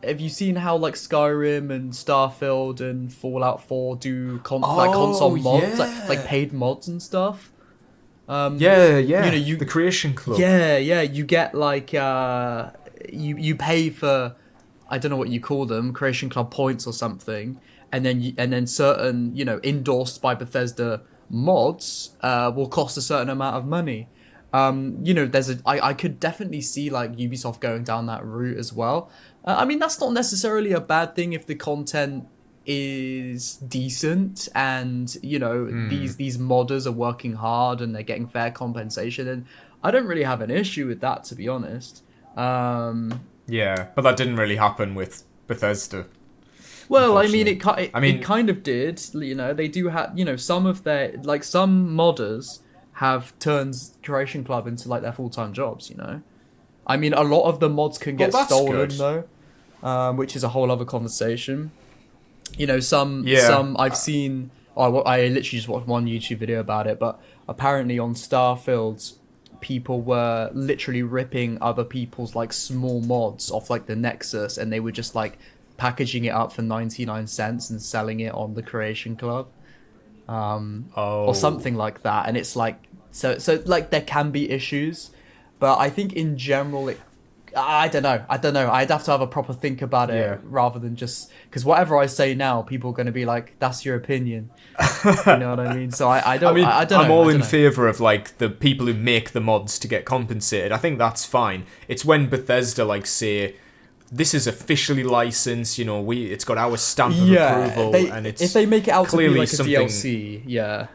have you seen how like Skyrim and Starfield and Fallout 4 do like console mods, yeah. like paid mods and stuff? Yeah. You know, the Creation Club. Yeah, you get like you pay for, I don't know what you call them, Creation Club points or something, and then certain, you know, endorsed by Bethesda mods will cost a certain amount of money. You know, I could definitely see like Ubisoft going down that route as well. I mean, that's not necessarily a bad thing if the content is decent and, you know, these modders are working hard and they're getting fair compensation, and I don't really have an issue with that, to be honest. Yeah, but that didn't really happen with Bethesda. Well, I mean, it mean- kind of did. You know, they do have, you know, some of their, like, some modders have turned Creation Club into like their full-time jobs. You know, I mean, a lot of the mods can get that's stolen good. though, which is a whole other conversation. You know, some I've seen. I literally just watched one YouTube video about it, but apparently on Starfield, people were literally ripping other people's like small mods off like the Nexus, and they were just like packaging it up for 99 cents and selling it on the Creation Club, or something like that. And it's like, so like there can be issues, but I think in general I don't know. I'd have to have a proper think about it rather than just, because whatever I say now, people are going to be like, "That's your opinion." You know what I mean? So I don't know. I'm all in favour of like the people who make the mods to get compensated. I think that's fine. It's when Bethesda like say, this is officially licensed, you know, it's got our stamp of approval, and it's if they make it out to be clearly like a something, DLC, yeah.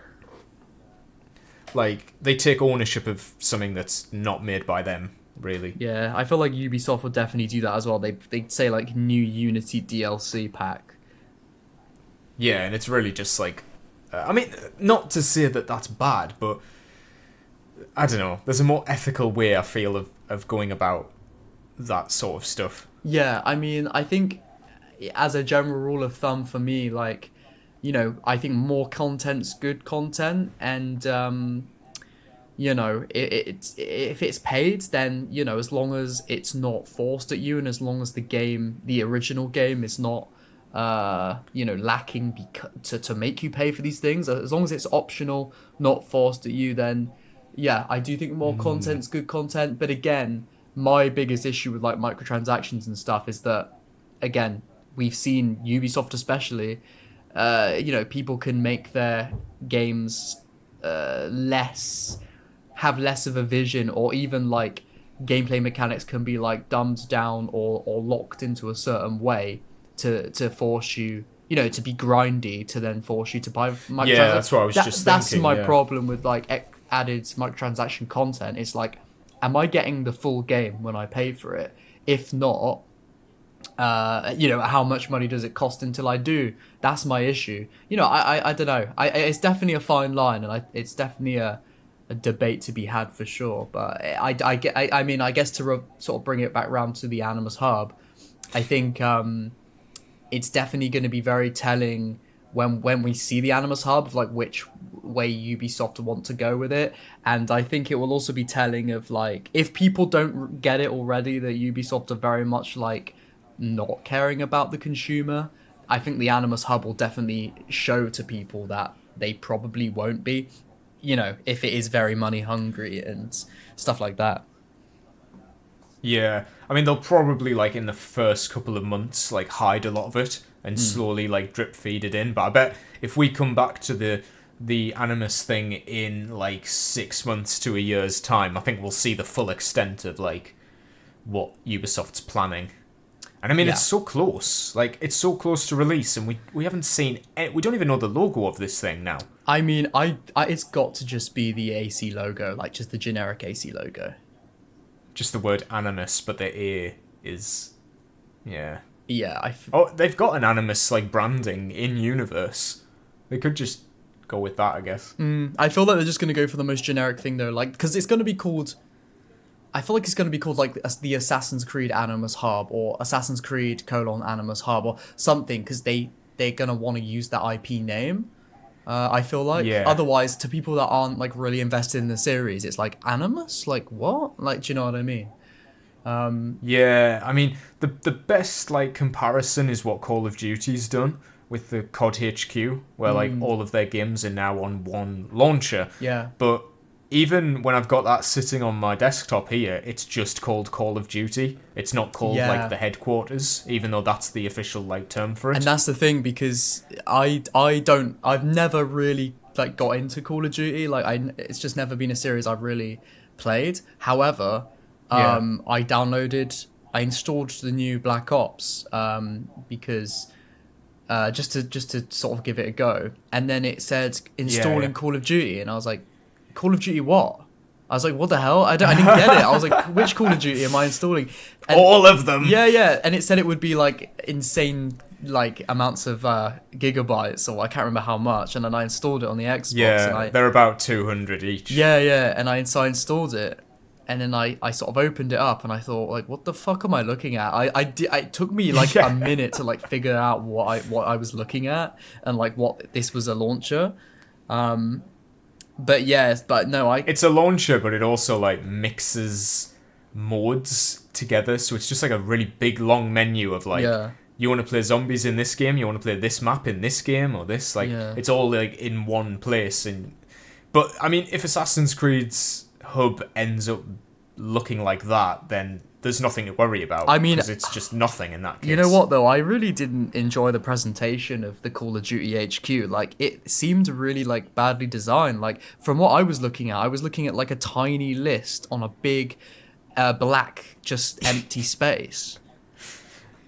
Like they take ownership of something that's not made by them, really. Yeah, I feel like Ubisoft would definitely do that as well. They'd say like new Unity DLC pack. Yeah, and it's really just like, I mean, not to say that that's bad, but I don't know. There's a more ethical way, I feel, of going about that sort of stuff. Yeah, I mean, I think as a general rule of thumb for me, like, you know, I think more content's good content, and you know, if it's paid, then, you know, as long as it's not forced at you, and as long as the original game is not you know, lacking to make you pay for these things, as long as it's optional, not forced at you, then Yeah, I do think more content's good content, but again, my biggest issue with like microtransactions and stuff is that, again, we've seen Ubisoft especially, people can make their games less have less of a vision, or even like gameplay mechanics can be like dumbed down or locked into a certain way to force you, to be grindy, to then force you to buy microtransactions. Yeah, that's what I was just That's thinking, my yeah. problem with like added microtransaction content. It's like, am I getting the full game when I pay for it? If not, how much money does it cost until I do? That's my issue. I don't know. It's definitely a fine line, and it's definitely a debate to be had for sure. But I mean, I guess to sort of bring it back round to the Animus Hub, I think it's definitely going to be very telling when we see the Animus Hub of like which way Ubisoft want to go with it. And I think it will also be telling of like, if people don't get it already, that Ubisoft are very much like not caring about the consumer. I think the Animus Hub will definitely show to people that they probably won't be, if it is very money hungry and stuff like that. Yeah, I mean, they'll probably, like, in the first couple of months, like, hide a lot of it and slowly, like, drip feed it in. But I bet if we come back to the Animus thing in, like, 6 months to a year's time, I think we'll see the full extent of, like, what Ubisoft's planning. And I mean, It's so close. Like, it's so close to release, and we haven't seen... We don't even know the logo of this thing now. I mean, it's got to just be the AC logo, like, just the generic AC logo. Just the word Animus, but the A is... Yeah. Yeah, they've got an Animus, like, branding in universe. They could just go with that, I guess. I feel like they're just going to go for the most generic thing, though. Like, because it's going to be called... I feel like it's going to be called, like, the Assassin's Creed Animus Hub, or Assassin's Creed : Animus Hub, or something, because they're going to want to use that IP name. I feel like. Yeah. Otherwise, to people that aren't like really invested in the series, it's like, Animus? Like, what? Like, do you know what I mean? Yeah, I mean, the best, like, comparison is what Call of Duty's done with the COD HQ, where, like, all of their games are now on one launcher. Yeah. But even when I've got that sitting on my desktop here, it's just called Call of Duty. It's not called, like, the headquarters, even though that's the official, like, term for it. And that's the thing, because I've never really, like, got into Call of Duty. Like, it's just never been a series I've really played. However, I installed the new Black Ops, because just to sort of give it a go. And then it said installing Call of Duty, and I was like, Call of Duty what? I was like, what the hell? I didn't get it. I was like, which Call of Duty am I installing? And all of them. Yeah. And it said it would be like insane, like, amounts of gigabytes, or I can't remember how much. And then I installed it on the Xbox. Yeah, and they're about 200 each. Yeah. And so I installed it. And then I sort of opened it up, and I thought, like, what the fuck am I looking at? It took me like a minute to like figure out what I was looking at, and like what this was a launcher. But no, It's a launcher, but it also, like, mixes modes together, so it's just like a really big long menu of, like, you want to play zombies in this game, you want to play this map in this game, or this, like, it's all, like, in one place. But I mean, if Assassin's Creed's hub ends up looking like that, then there's nothing to worry about. I mean, because it's just nothing in that case. You know what, though? I really didn't enjoy the presentation of the Call of Duty HQ. Like, it seemed really, like, badly designed. Like, from what I was looking at, like, a tiny list on a big, black, just empty space.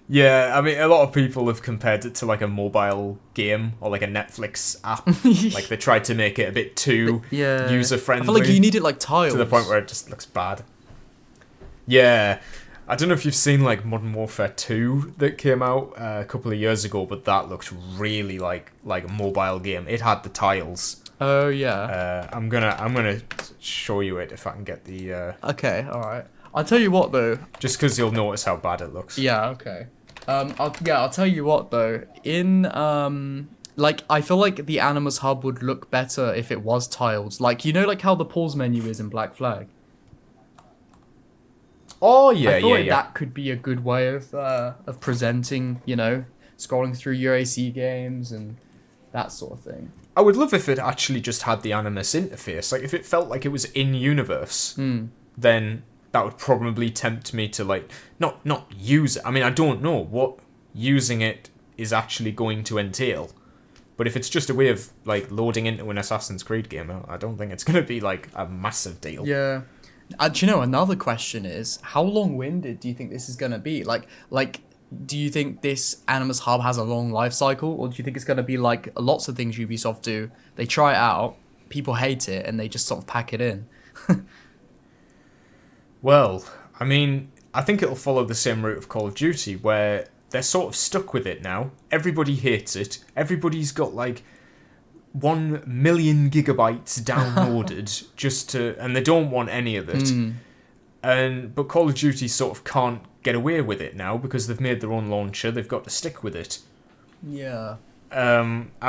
Yeah, I mean, a lot of people have compared it to, like, a mobile game or, like, a Netflix app. Like, they tried to make it a bit too user-friendly. I feel like you needed, like, tiles. To the point where it just looks bad. Yeah. I don't know if you've seen, like, Modern Warfare 2 that came out a couple of years ago, but that looked really like a mobile game. It had the tiles. Oh, yeah. I'm gonna show you it if I can get the... Okay, alright. I'll tell you what, though. Just because you'll notice how bad it looks. Yeah, okay. I'll tell you what, though. Like, I feel like the Animus Hub would look better if it was tiled. Like, like how the pause menu is in Black Flag? Oh, yeah, I feel like that could be a good way of presenting, scrolling through your AC games and that sort of thing. I would love if it actually just had the Animus interface. Like, if it felt like it was in-universe, then that would probably tempt me to, like, not use it. I mean, I don't know what using it is actually going to entail. But if it's just a way of, like, loading into an Assassin's Creed game, I don't think it's going to be, like, a massive deal. Yeah. Do you know, another question is, how long-winded do you think this is going to be? Like, do you think this Animus Hub has a long life cycle, or do you think it's going to be like lots of things Ubisoft do? They try it out, people hate it, and they just sort of pack it in. Well, I mean, I think it'll follow the same route of Call of Duty, where they're sort of stuck with it now. Everybody hates it. Everybody's got, like, 1 million gigabytes downloaded and they don't want any of it. But Call of Duty sort of can't get away with it now because they've made their own launcher. They've got to stick with it. Yeah. I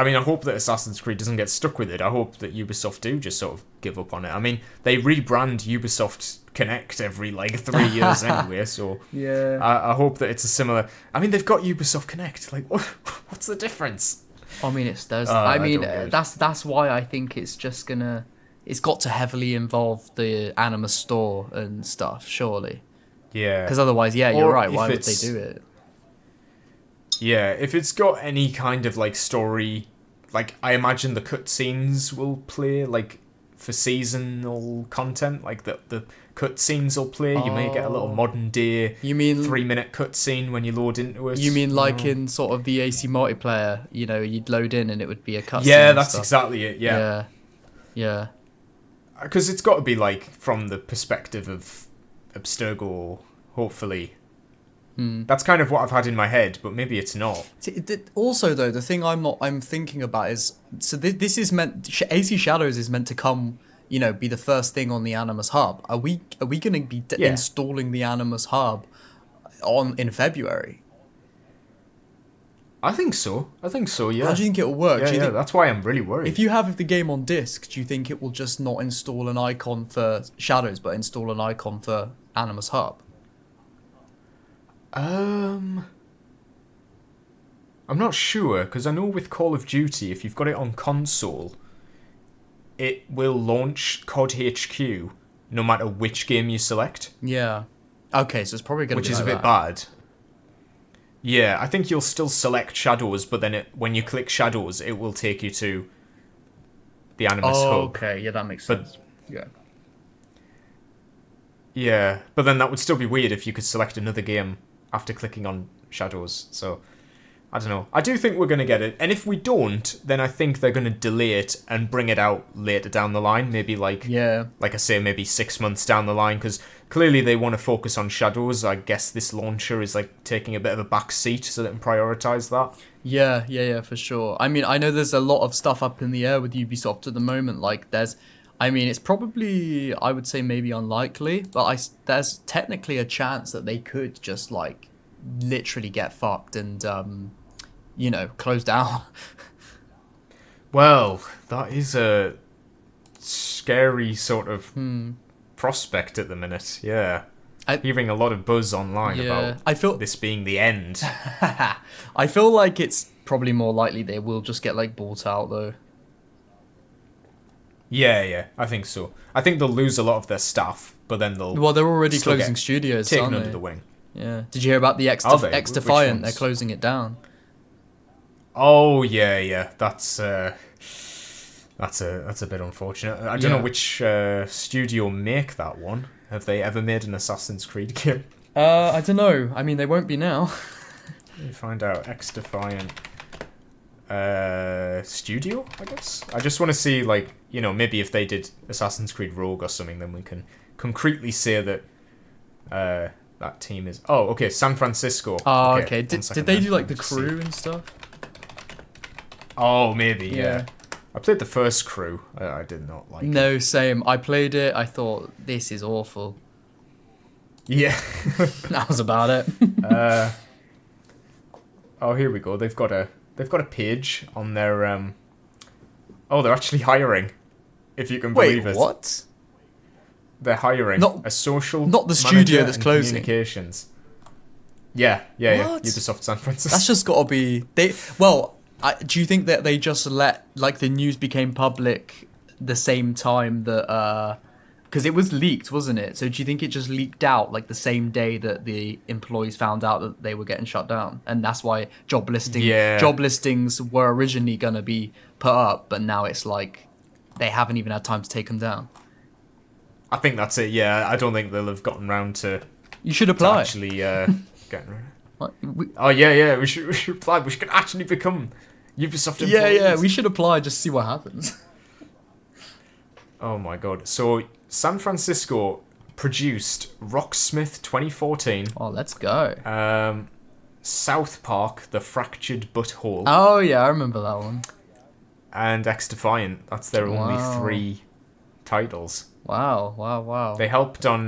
mean, I hope that Assassin's Creed doesn't get stuck with it. I hope that Ubisoft do just sort of give up on it. I mean, they rebrand Ubisoft Connect every, like, 3 years anyway, so Yeah. I hope that it's a similar... I mean, they've got Ubisoft Connect. Like, what's the difference? I mean, there's. I I mean, don't get it. that's why I think it's just gonna. It's got to heavily involve the Animus store and stuff, surely. Yeah. Because otherwise, yeah, you're Or right. if Why would they it's- do it? Yeah, if it's got any kind of, like, story... Like, I imagine the cutscenes will play, like, for seasonal content. Like, the cutscenes will play. You may get a little modern-day You mean 3-minute cutscene when you load into it. You mean like in sort of the AC multiplayer? You know, you'd load in and it would be a cutscene. Yeah, and that's stuff. exactly it, yeah. Yeah. Because it's got to be, like, from the perspective of Abstergo, hopefully. That's kind of what I've had in my head, but maybe it's not. Also, though, the thing I'm thinking about is, so this is meant, AC Shadows is meant to come, you know, be the first thing on the Animus Hub. Are we going to be Yeah. installing the Animus Hub in February? I think so, yeah. How do you think it'll work? Yeah, Do you think, that's why I'm really worried. if you have the game on disc, do you think it will just not install an icon for Shadows, but install an icon for Animus Hub? I'm not sure, because I know with Call of Duty, if you've got it on console, it will launch COD HQ no matter which game you select, Yeah. Okay, so it's probably going to be which is a like bit that. bad. Yeah, I think you'll still select Shadows, but then when you click Shadows, it will take you to the Animus Hub. Okay, yeah, that makes But- sense. Yeah. Yeah, but then that would still be weird if you could select another game after clicking on Shadows, so... I don't know. I do think we're going to get it, and if we don't, then I think they're going to delay it and bring it out later down the line, maybe like I say, maybe 6 months down the line, because clearly they want to focus on Shadows. I guess this launcher is like taking a bit of a back seat so they can prioritise that. Yeah, for sure. I mean, I know there's a lot of stuff up in the air with Ubisoft at the moment. Like, it's probably, I would say maybe unlikely, but there's technically a chance that they could just, like, literally get fucked and, close down. Well, that is a scary sort of prospect at the minute, yeah. Hearing a lot of buzz online about this being the end. I feel like it's probably more likely they will just get, like, bought out, though. Yeah, I think so. I think they'll lose a lot of their staff, but then they'll... Well, they're already still closing get studios, taken aren't under they? the wing. Yeah. Did you hear about the Are they? X Which Defiant? They're ones? closing it down. Oh yeah. That's a bit unfortunate. I don't know which studio make that one. Have they ever made an Assassin's Creed game? I don't know. I mean, they won't be now. Let me find out. X Defiant studio, I guess. I just want to see, like, maybe if they did Assassin's Creed Rogue or something, then we can concretely say that that team is... Oh, okay, San Francisco. Oh, okay. one Did second they then. do, like, Let the me see. crew and stuff? Oh, maybe, yeah. Yeah. I played the first crew. I did not like it. No, same. I played it. I thought, this is awful. Yeah. That was about it. Oh, here we go. They've got a page on their Oh, they're actually hiring. If you can believe Wait, it. what? They're hiring Not- a social not the manager studio that's and closing. Communications. Yeah. What? Ubisoft San Francisco. That's just gotta be... Well, Do you think that they just let like the news became public the same time that because it was leaked, wasn't it? So do you think it just leaked out like the same day that the employees found out that they were getting shut down, and that's why job listings were originally gonna be put up, but now it's like they haven't even had time to take them down? I think that's it. Yeah, I don't think they'll have gotten round to. You should apply. Actually, getting around. We should apply. We should actually become Ubisoft employees. Yeah, we should apply, just see what happens. Oh my god. So, San Francisco produced Rocksmith 2014. Oh, let's go. South Park, The Fractured Butthole. Oh, yeah, I remember that one. And X Defiant. That's their only 3 titles. Wow. They helped on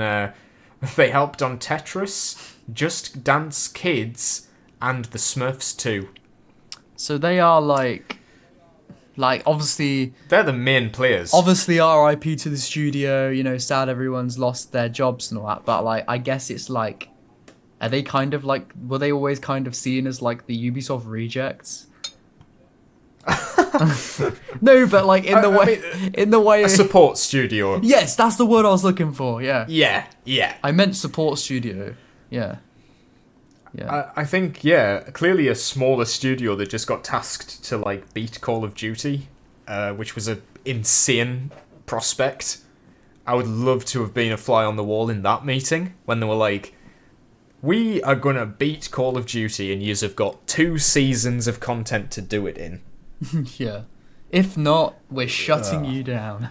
Tetris, Just Dance Kids, and The Smurfs 2. So they are like obviously they're the main players. Obviously, RIP to the studio. You know, sad everyone's lost their jobs and all that. But like, I guess it's like, are they kind of like, were they always kind of seen as like the Ubisoft rejects? No, but like in the way a support studio. Yes, that's the word I was looking for. Yeah. Yeah. I meant support studio. Yeah. I think, clearly a smaller studio that just got tasked to, like, beat Call of Duty, which was an insane prospect. I would love to have been a fly on the wall in that meeting, when they were like, we are gonna beat Call of Duty, and yous have got 2 seasons of content to do it in. Yeah. If not, we're shutting you down.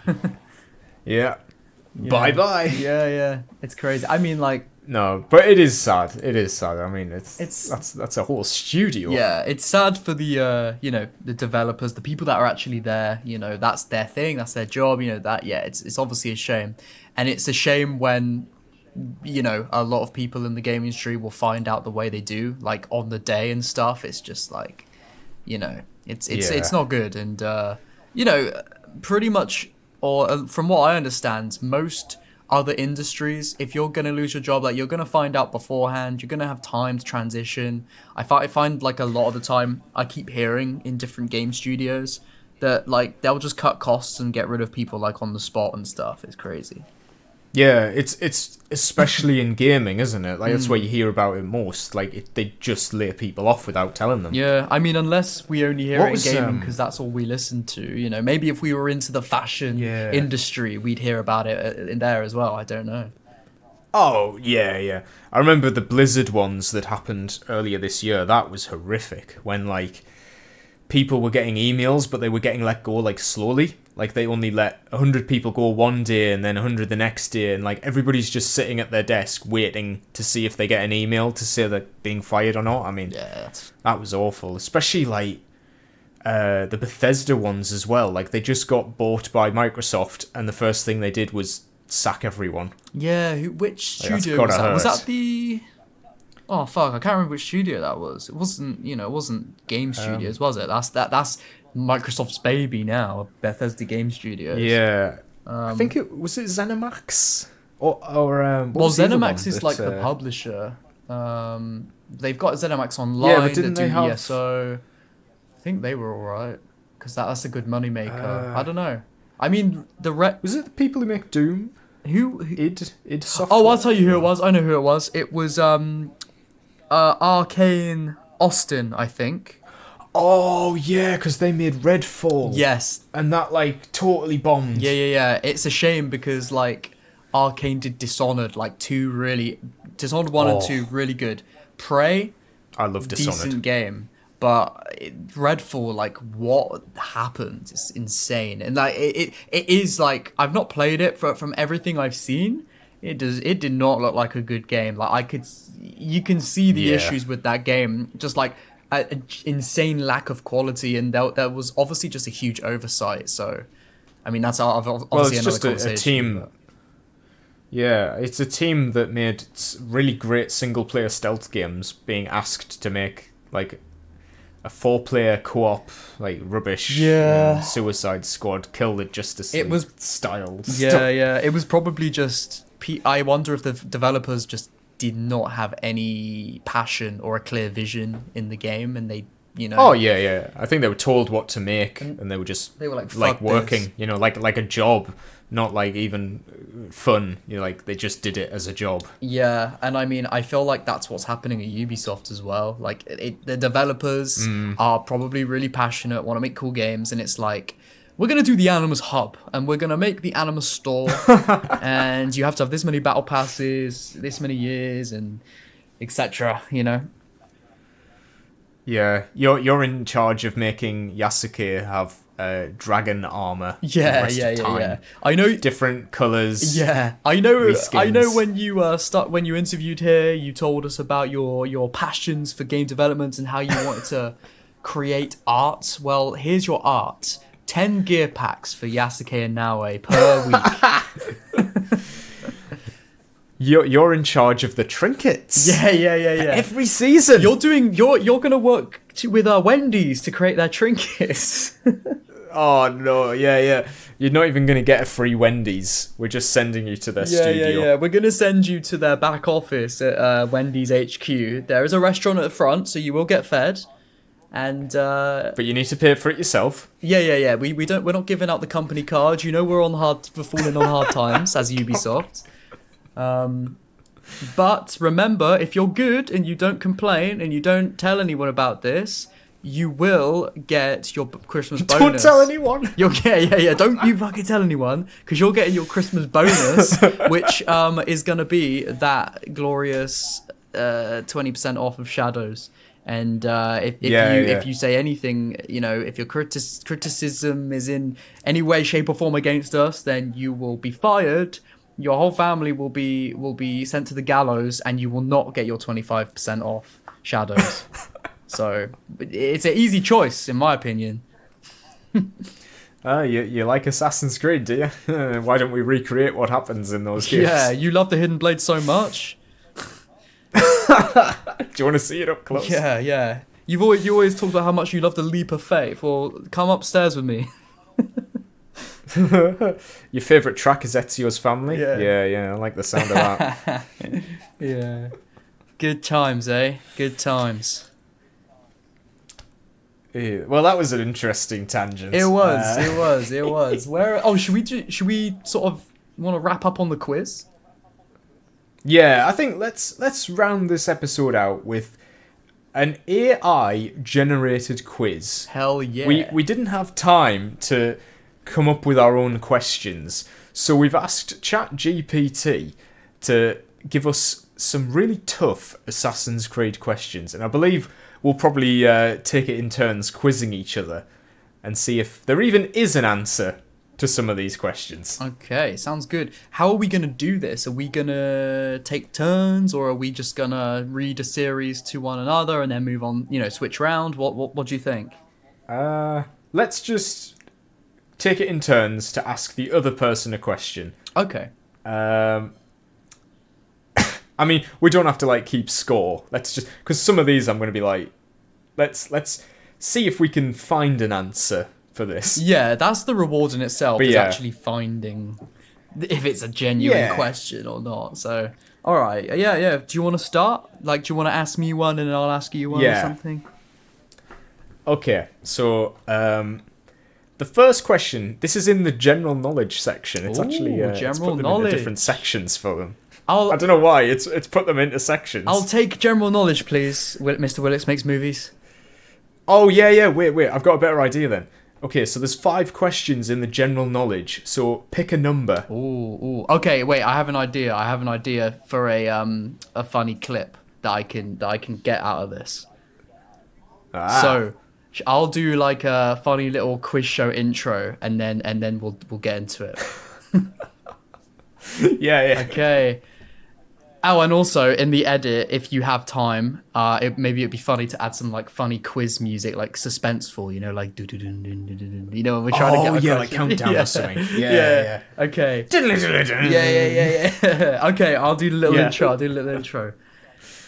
Yeah. Bye-bye. Yeah. It's crazy. I mean, like... No, but it is sad. I mean, that's a whole studio. Yeah, it's sad for the the developers, the people that are actually there. You know, that's their thing, that's their job. You know that. Yeah, it's obviously a shame, and it's a shame when a lot of people in the gaming industry will find out the way they do, like on the day and stuff. It's just like, it's not good, and pretty much, or from what I understand, most other industries, if you're going to lose your job, like you're going to find out beforehand, you're going to have time to transition. I find like a lot of the time I keep hearing in different game studios that like they'll just cut costs and get rid of people like on the spot and stuff. It's crazy. Yeah, it's especially in gaming, isn't it? Like that's where you hear about it most. Like they just lay people off without telling them. Yeah, I mean, unless we only hear it in gaming because that's all we listen to. Maybe if we were into the fashion industry, we'd hear about it in there as well. I don't know. Oh yeah. I remember the Blizzard ones that happened earlier this year. That was horrific. When like people were getting emails, but they were getting let go like slowly. Like, they only let 100 people go one day and then 100 the next day, and, like, everybody's just sitting at their desk waiting to see if they get an email to say they're being fired or not. I mean, that was awful. Especially, like, the Bethesda ones as well. Like, they just got bought by Microsoft, and the first thing they did was sack everyone. Yeah, which studio was that? Was that the... Oh, fuck, I can't remember which studio that was. It wasn't Game Studios, was it? That's Microsoft's baby now, Bethesda Game Studios. Yeah. I think it was ZeniMax? Or ZeniMax is like the publisher. They've got ZeniMax Online that do ESO. I think they were alright, because that's a good moneymaker. I don't know. I mean, was it the people who make Doom? Who? id Software? Oh, I'll tell you who it was. I know who it was. It was Arcane Austin, I think. Oh, yeah, because they made Redfall. Yes. And that, like, totally bombed. Yeah. It's a shame because, like, Arcane did Dishonored, like, Dishonored 1 and 2, really good. Prey, I love Dishonored. Decent game. But Redfall, like, what happened? It's insane. And, like, it is, like, I've not played it from everything I've seen. It did not look like a good game. Like, you can see the issues with that game. Just, like, an insane lack of quality, and there was obviously just a huge oversight. So, I mean, that's obviously it's another just a team. But... Yeah, it's a team that made really great single-player stealth games being asked to make like a 4-player co-op like rubbish. Suicide Squad, Kill the Justice League style. Yeah. It was probably just. I wonder if the developers just did not have any passion or a clear vision in the game, and they you know. Oh yeah. I think they were told what to make, and they were just They were like, "Fuck working, this." you know, like a job, not like even fun. You know, like they just did it as a job. Yeah, and I mean, I feel like that's what's happening at Ubisoft as well. Like, the developers are probably really passionate, want to make cool games, and it's like, we're going to do the Animus Hub, and we're going to make the Animus Store, and you have to have this many battle passes, this many years, and etc., you know? Yeah, you're in charge of making Yasuke have dragon armor. for the Yeah, rest of time. yeah. I know. Different colors. Yeah, I know. I know reskins. when you interviewed here, you told us about your passions for game development and how you wanted to create art. Well, here's your art: 10 gear packs for Yasuke and Naoe per week. You're in charge of the trinkets. Yeah. Every season. You're gonna work with Wendy's to create their trinkets. Oh no, yeah. You're not even gonna get a free Wendy's. We're just sending you to their studio. Yeah. We're gonna send you to their back office at Wendy's HQ. There is a restaurant at the front, so you will get fed. And But you need to pay for it yourself. yeah. We're not giving out the company card. You know we're falling on hard times as Ubisoft. But remember, if you're good and you don't complain and you don't tell anyone about this, you will get your Christmas bonus. Don't tell anyone. Yeah. Don't you fucking tell anyone, because you're getting your Christmas bonus, which is gonna be that glorious 20% off of Shadows. And if you say anything, you know, if your criticism is in any way, shape, or form against us, then you will be fired. Your whole family will be sent to the gallows, and you will not get your 25% off Shadows. So it's an easy choice, in my opinion. You like Assassin's Creed, do you? Why don't we recreate what happens in those games? Yeah, you love the Hidden Blade so much. Do you want to see it up close? Yeah. You always talk about how much you love the Leap of Faith. Well, come upstairs with me. Your favourite track is Ezio's Family? Yeah. Yeah, I like the sound of that. Yeah. Good times, eh? Good times. Yeah, well, that was an interesting tangent. It was. Where? Oh, should we sort of want to wrap up on the quiz? Yeah, I think let's round this episode out with an AI generated quiz. Hell yeah. We didn't have time to come up with our own questions, so we've asked ChatGPT to give us some really tough Assassin's Creed questions, and I believe we'll probably take it in turns quizzing each other and see if there even is an answer to some of these questions. Okay, sounds good. How are we going to do this? Are we going to take turns, or are we just going to read a series to one another and then move on, switch around? What do you think? Let's just take it in turns to ask the other person a question. Okay. I mean, we don't have to keep score. Let's just, because some of these I'm going to be like, let's see if we can find an answer for this. Yeah, that's the reward in itself, is yeah. actually finding if it's a genuine question or not. So, all right, yeah. Do you want to start? Do you want to ask me one and I'll ask you one or something? Okay, so the first question. This is in the general knowledge section. It's actually it's put them into different sections for them. I don't know why. It's put them into sections. I'll take general knowledge, please. Mr. Willits makes movies. Oh, yeah. Wait. I've got a better idea then. Okay, so there's 5 questions in the general knowledge. So pick a number. Ooh. Okay, wait. I have an idea. For a funny clip that I can get out of this. So I'll do a funny little quiz show intro, and then we'll get into it. Yeah. Okay. Oh, and also in the edit, if you have time, maybe it'd be funny to add some funny quiz music, suspenseful, do-do-dun-dun-dun-dun-dun, when we're trying to get a question. countdown or something. Yeah. Okay. Yeah. Okay, I'll do the little intro.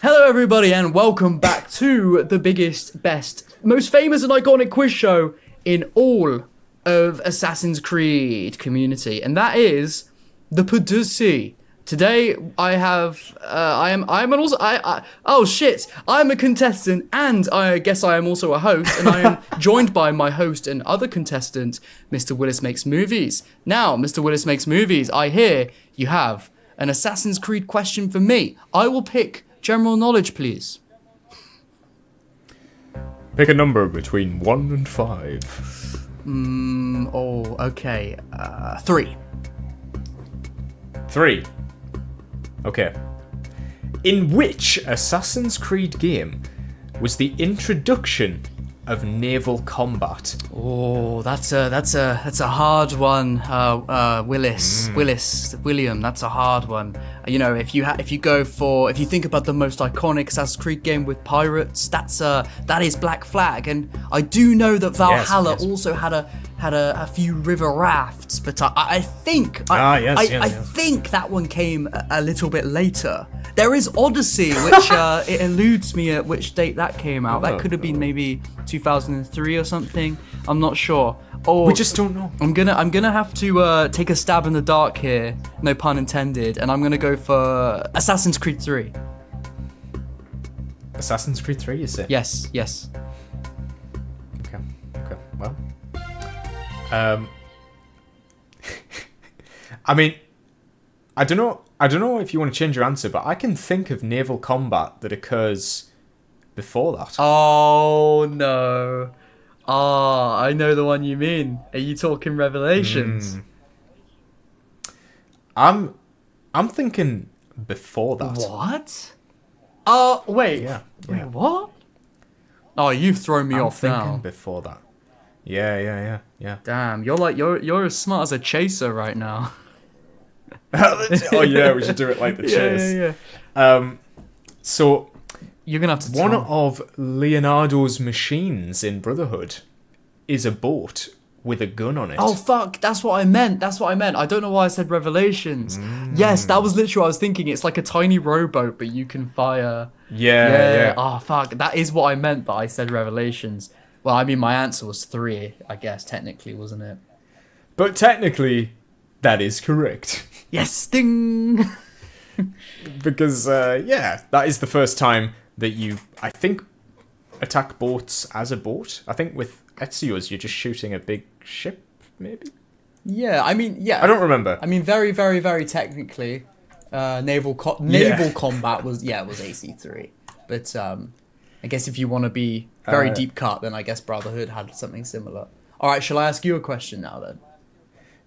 Hello, everybody, and welcome back to the biggest, best, most famous and iconic quiz show in all of Assassin's Creed community, and that is the Podyssey. Today I have oh shit, I'm a contestant and I guess I am also a host, and I am joined by my host and other contestant, Mr. Willis Makes Movies. Now, Mr. Willis Makes Movies, I hear you have an Assassin's Creed question for me. I will pick general knowledge, please. Pick a number between 1 and 5. Okay. 3. 3. Okay. In which Assassin's Creed game was the introduction of naval combat? Oh, that's a hard one, William. That's a hard one. You know, if you think about the most iconic Assassin's Creed game with pirates, that is Black Flag, and I do know that Valhalla also had a few river rafts, but I think that one came a little bit later. There is Odyssey, which it eludes me at which date that came out. That could have been maybe 2003 or something. I'm not sure. Or we just don't know. I'm gonna have to take a stab in the dark here, no pun intended, and I'm gonna go for Assassin's Creed 3. Assassin's Creed 3, you say? Yes. Okay. Well, I mean, I don't know if you want to change your answer, but I can think of naval combat that occurs before that. Oh no. I know the one you mean. Are you talking Revelations? I'm thinking before that. What? Oh, wait. Yeah. Wait, what? Oh, you've thrown me off thinking now. before that. Yeah. Damn, you're as smart as a chaser right now. Oh yeah, we should do it like the chase. Yeah. So you're gonna have to. One of Leonardo's machines in Brotherhood is a boat with a gun on it. Oh fuck, that's what I meant. I don't know why I said Revelations. Yes, that was literally what I was thinking. It's like a tiny rowboat, but you can fire. Yeah. Oh fuck, that is what I meant, but I said Revelations. Well, I mean, my answer was 3, I guess, technically, wasn't it? But technically, that is correct. Yes, ding! Because, that is the first time that you, I think, attack boats as a boat. I think with Ezio's, you're just shooting a big ship, maybe? Yeah, I mean, yeah. I don't remember. I mean, very, very, very technically, naval combat was AC3. But I guess if you want to be very deep cut, then I guess Brotherhood had something similar. All right, shall I ask you a question now then?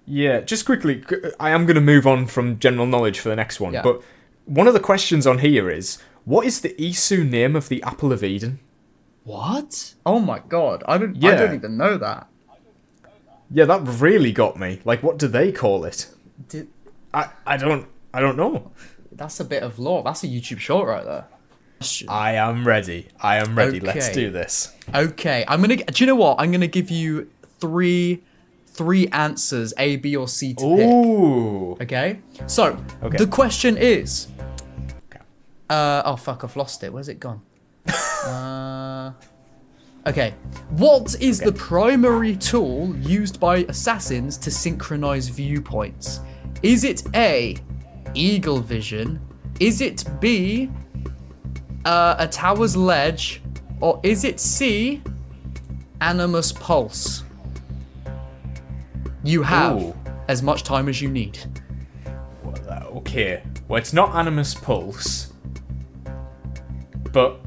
Yeah, just quickly, I am going to move on from general knowledge for the next one. Yeah. But one of the questions on here is, what is the Isu name of the Apple of Eden? What? Oh my god, I don't even know that. Yeah, that really got me. Like, what do they call it? I don't know. That's a bit of lore. That's a YouTube short right there. I am ready. Okay. Let's do this. Okay, do you know what? I'm gonna give you three answers, A, B, or C to pick. Okay? So, the question is... oh, fuck, I've lost it. Where's it gone? Okay. What is the primary tool used by assassins to synchronize viewpoints? Is it A, eagle vision? Is it B, a tower's ledge? Or is it C, Animus Pulse? You have as much time as you need. Okay. Well, it's not Animus Pulse. But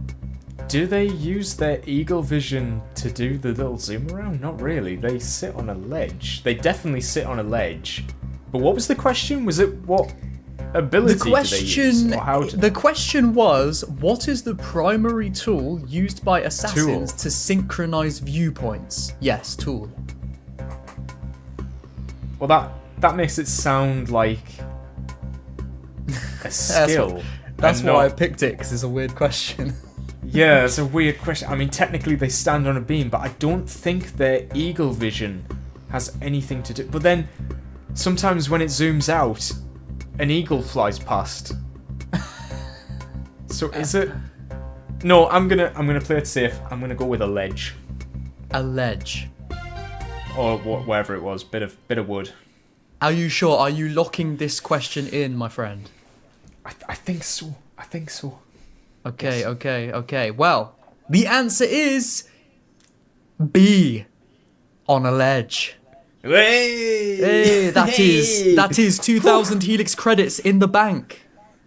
do they use their eagle vision to do the little zoom around? Not really. They sit on a ledge. They definitely sit on a ledge. But what was the question? Was it what ability do they use? Or how the question was, what is the primary tool used by assassins to synchronize viewpoints? Yes, tool. Well, that makes it sound like a skill. That's why I picked it, because it's a weird question. Yeah, it's a weird question. I mean, technically they stand on a beam, but I don't think their eagle vision has anything to do... But then, sometimes when it zooms out, an eagle flies past. So is it... No, I'm gonna play it safe. I'm gonna go with a ledge. A ledge. Or whatever it was, bit of wood. Are you sure? Are you locking this question in, my friend? I think so. I think so. Okay, Yes. okay. Well, the answer is B. On a ledge. Hey, that is 2,000 Helix credits in the bank.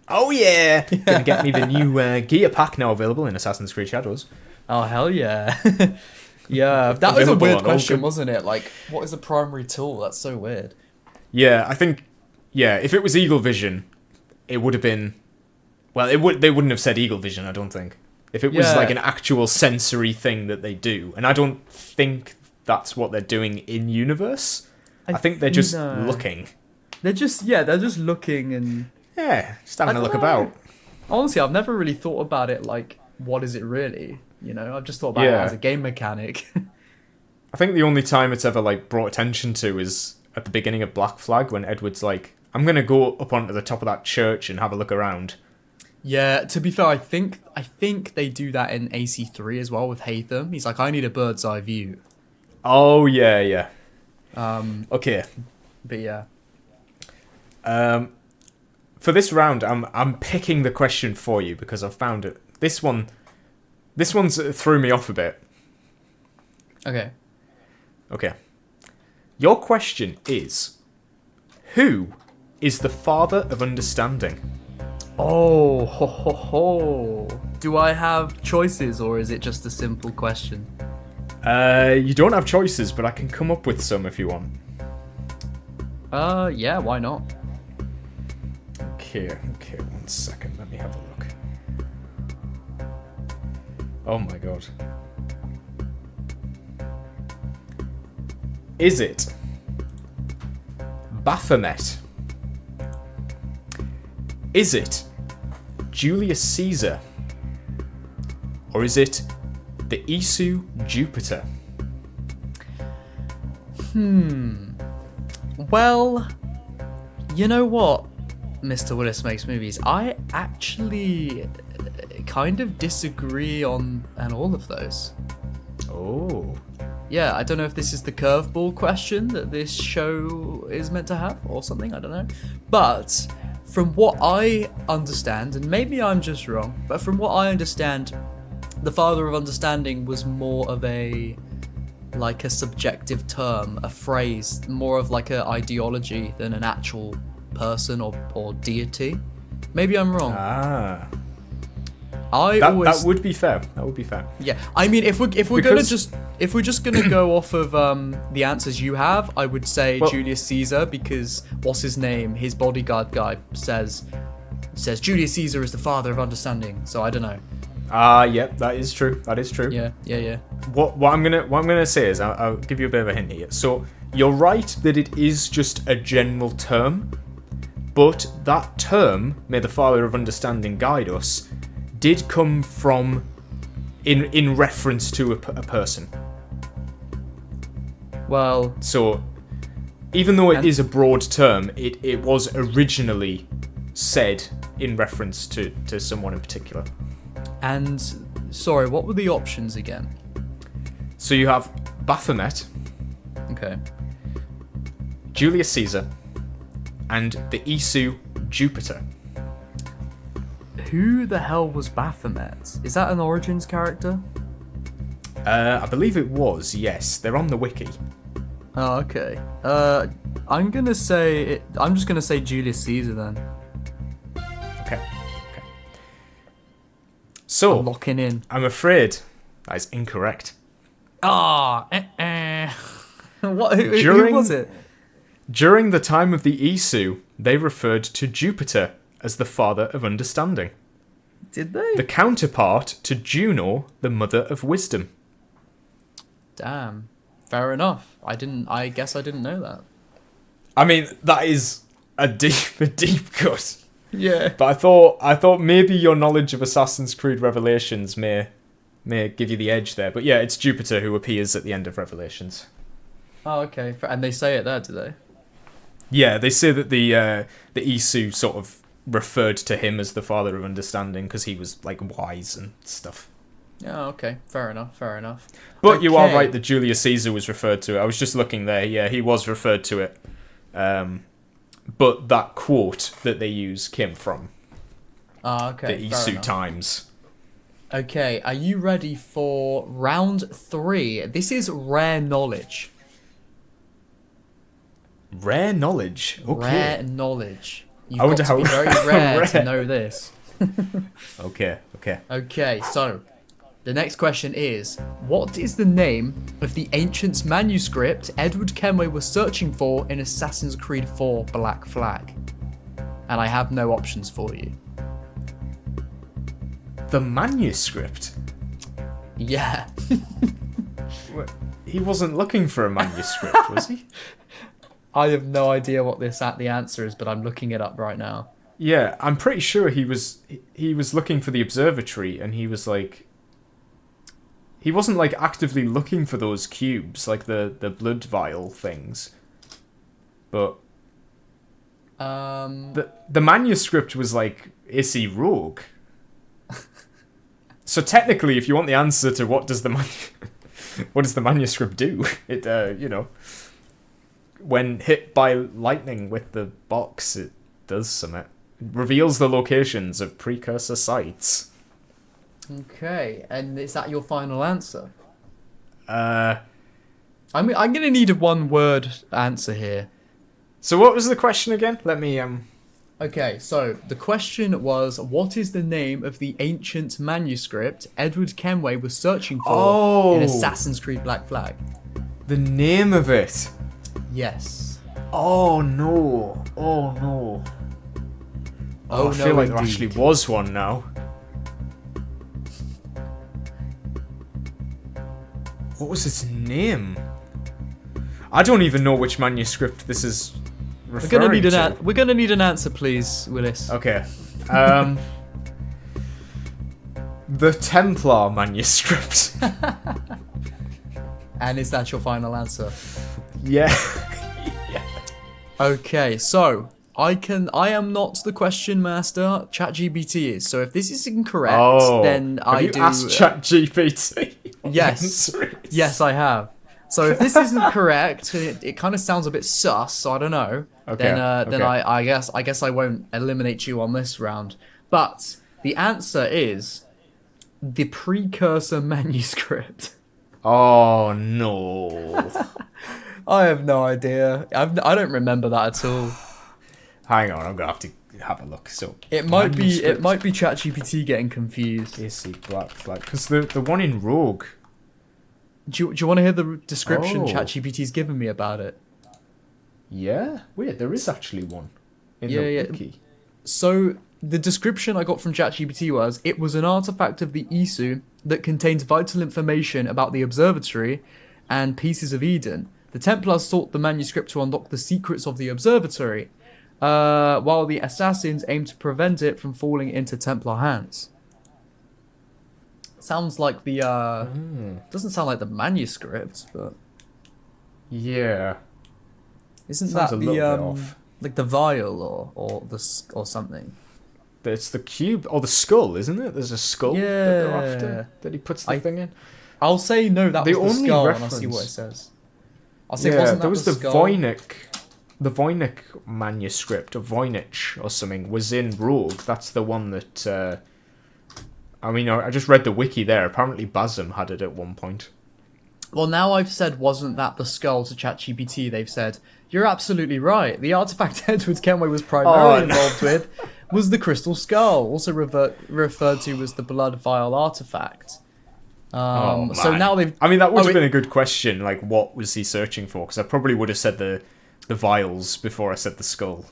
Oh yeah! Gonna get me the new gear pack now available in Assassin's Creed Shadows. Oh hell yeah. Yeah, that was a Available weird on question, all- wasn't it? Like, what is a primary tool? That's so weird. Yeah, I think. Yeah, if it was Eagle Vision, it would have been. Well, they wouldn't have said Eagle Vision, I don't think. If it was Yeah. like an actual sensory thing that they do, and I don't think that's what they're doing in universe. I think they're just No. looking. They're just looking and Yeah, just having I a look don't know. about. honestly, I've never really thought about it like, what is it really? You know, I've just thought about it Yeah. as a game mechanic. I think the only time it's ever like brought attention to is at the beginning of Black Flag when Edward's like, "I'm gonna go up onto the top of that church and have a look around." Yeah, to be fair, I think they do that in AC3 as well with Hatham. He's like, I need a bird's eye view. Oh yeah. Um, Okay. but yeah. For this round, I'm picking the question for you because I've found it. This one's threw me off a bit. Okay. Okay. Your question is, who is the father of understanding? Oh, ho ho ho. Do I have choices or is it just a simple question? You don't have choices, but I can come up with some if you want. Yeah, why not? Okay, 1 second. Let me have a look. Oh my god. Is it Baphomet? Is it Julius Caesar? Or is it the Isu Jupiter? Well, you know what, Mr. Willis Makes Movies? I actually kind of disagree on all of those. Oh. Yeah, I don't know if this is the curveball question that this show is meant to have or something, I don't know. But from what I understand, and maybe I'm just wrong, but from what I understand, the father of understanding was more of a subjective term, a phrase, more of like an ideology than an actual person or deity. Maybe I'm wrong. Ah. I That always would be fair. That would be fair. yeah. I mean, if we're Because- just gonna go off of the answers you have, I would say Well- Julius Caesar because what's his name? His bodyguard guy says Julius Caesar is the father of understanding. So I don't know. Yep, that is true. That is true. Yeah. What I'm gonna say is I'll give you a bit of a hint here. So you're right that it is just a general term, but that term, may the Father of Understanding guide us, did come from in reference to a person. Well, So even though it is a broad term, it was originally said in reference to someone in particular. and sorry, what were the options again? So you have Baphomet, Okay. Julius Caesar, and the Isu Jupiter. Who the hell was Baphomet? Is that an Origins character? I believe it was, yes. They're on the wiki. Oh, okay. I'm just gonna say Julius Caesar then. Okay. So, Locking in. I'm afraid that is incorrect. Ah, What? Who During- was it? During the time of the Isu, they referred to Jupiter as the father of understanding. Did they? The counterpart to Juno, the mother of wisdom. Damn. Fair enough. I guess I didn't know that. I mean, that is a deep cut. Yeah. But I thought maybe your knowledge of Assassin's Creed Revelations may give you the edge there. But yeah, it's Jupiter who appears at the end of Revelations. Oh, okay. And they say it there, do they? Yeah, they say that the Isu sort of referred to him as the father of understanding because he was like wise and stuff. Oh, okay. Fair enough. But you are Okay. right that Julius Caesar was referred to. I was just looking there. Yeah, he was referred to it. But that quote that they use came from Okay. the fair Isu enough. times. Okay, are you ready for round 3? This is rare knowledge. Rare knowledge. Okay. Rare knowledge. You've I wonder got to be how very rare to rare. know this. Okay. Okay, so the next question is, what is the name of the ancient manuscript Edward Kenway was searching for in Assassin's Creed 4 Black Flag? And I have no options for you. The manuscript. Yeah. He wasn't looking for a manuscript, was he? I have no idea what the answer is, but I'm looking it up right now. Yeah, I'm pretty sure he was looking for the observatory, and he was like, he wasn't like actively looking for those cubes, like the blood vial things. But the manuscript was like Issy Rogue. So technically, if you want the answer to what does the manuscript do, it when hit by lightning with the box, it does something. It reveals the locations of precursor sites. Okay, and is that your final answer? Uh, I'm gonna need a one-word answer here. So what was the question again? Let me Okay, so the question was, what is the name of the ancient manuscript Edward Kenway was searching for in Assassin's Creed Black Flag? The name of it. Yes. Oh no. Oh no. Oh, I feel like there actually was one now. What was its name? I don't even know which manuscript this is referring to. We're gonna need an answer, please, Willis. Okay. The Templar manuscript. And is that your final answer? Yeah. Okay, so I am not the question master. ChatGPT is. So if this is incorrect, then have you asked ChatGPT? Yes. Yes, I have. So if this isn't correct, it kind of sounds a bit sus. So I don't know. Okay. Then I guess I won't eliminate you on this round. But the answer is the precursor manuscript. Oh no. I have no idea. I don't remember that at all. Hang on, I'm gonna have to have a look. So It might be ChatGPT getting confused. AC Black Flag, because the one in Rogue. Do you want to hear the description Oh. ChatGPT's given me about it? Yeah. Wait, there is actually one in the wiki. So the description I got from ChatGPT was, it was an artifact of the Isu that contains vital information about the observatory and pieces of Eden. The Templars sought the manuscript to unlock the secrets of the observatory, while the assassins aimed to prevent it from falling into Templar hands. Sounds like the doesn't sound like the manuscript, but Yeah. isn't Sounds that a little bit the off. like the vial or something? It's the cube or the skull, isn't it? There's a skull that they're after that he puts the thing in. I'll say no. That The was the only skull, and I'll see reference- what it says. I'll say Yeah, wasn't that there was the skull? Voynich manuscript, or Voynich or something, was in Rogue. That's the one that. I mean, I just read the wiki there. Apparently, Basm had it at one point. Well, now I've said, wasn't that the skull to ChatGPT? They've said, you're absolutely right. The artifact Edward Kenway was primarily involved with was the crystal skull, also referred to as the blood vial artifact. So now they've... I mean, that would have been a good question. Like, what was he searching for? Because I probably would have said the vials before I said the skull.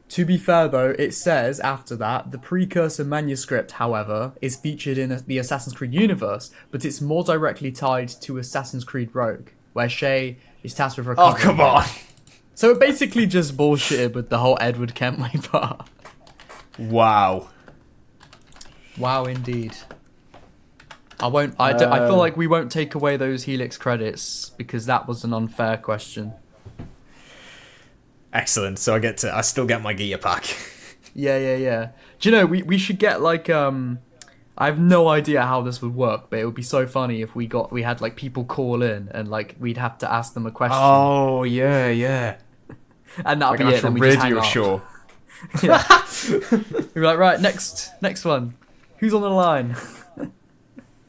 To be fair, though, it says after that, the precursor manuscript, however, is featured in the Assassin's Creed universe, but it's more directly tied to Assassin's Creed Rogue, where Shay is tasked with recovering. Oh, come on! So it basically just bullshitted with the whole Edward Kenway part. Wow. Wow, indeed. I feel like we won't take away those Helix credits, because that was an unfair question. Excellent. So I still get my gear pack. Yeah. Do you know, we should get like I have no idea how this would work, but it would be so funny if we had like people call in and like we'd have to ask them a question. Oh yeah. And that'd Like be an it. actual Then we just hang radio up. show. Yeah. You'd be like, right, next one. Who's on the line?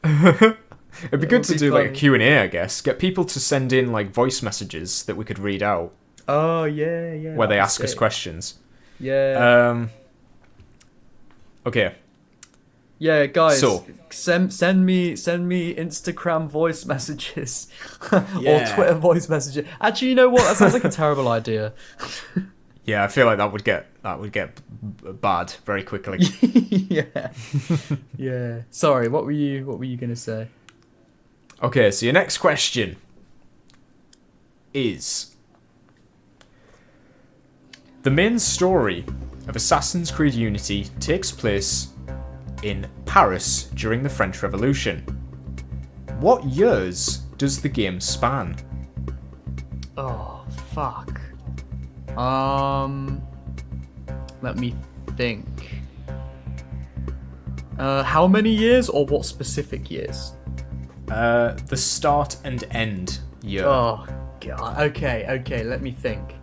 It'd be good to do like a funny. Q&A, I guess. Get people to send in like voice messages that we could read out Oh yeah. where they that'd be ask us sick. questions. Yeah. Okay. Yeah, guys, So- send me Instagram voice messages Yeah. or Twitter voice messages. Actually, you know what? That sounds like a terrible idea. Yeah, I feel like that would get bad very quickly. Yeah, yeah. Sorry, what were you gonna say? Okay, so your next question is: the main story of Assassin's Creed Unity takes place in Paris during the French Revolution. What years does the game span? Oh fuck. Let me think. How many years or what specific years? The start and end year. Oh god. Okay. Let me think.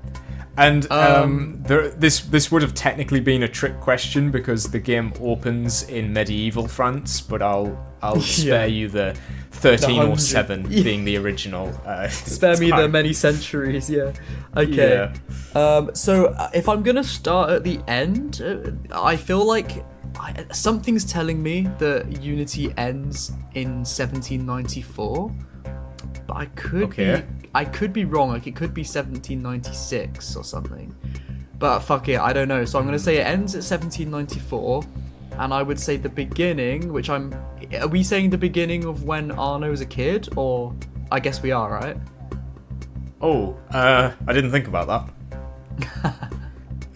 And this would have technically been a trick question because the game opens in medieval France, but I'll spare you the 1307 100. being the original. Spare me the time. many centuries. Yeah. Okay. Yeah. So if I'm gonna start at the end, I feel like something's telling me that Unity ends in 1794, but I could be wrong. Like it could be 1796 or something. But fuck it, I don't know. So I'm gonna say it ends at 1794, and I would say the beginning, which Are we saying the beginning of when Arno was a kid, or I guess we are, right? Oh, I didn't think about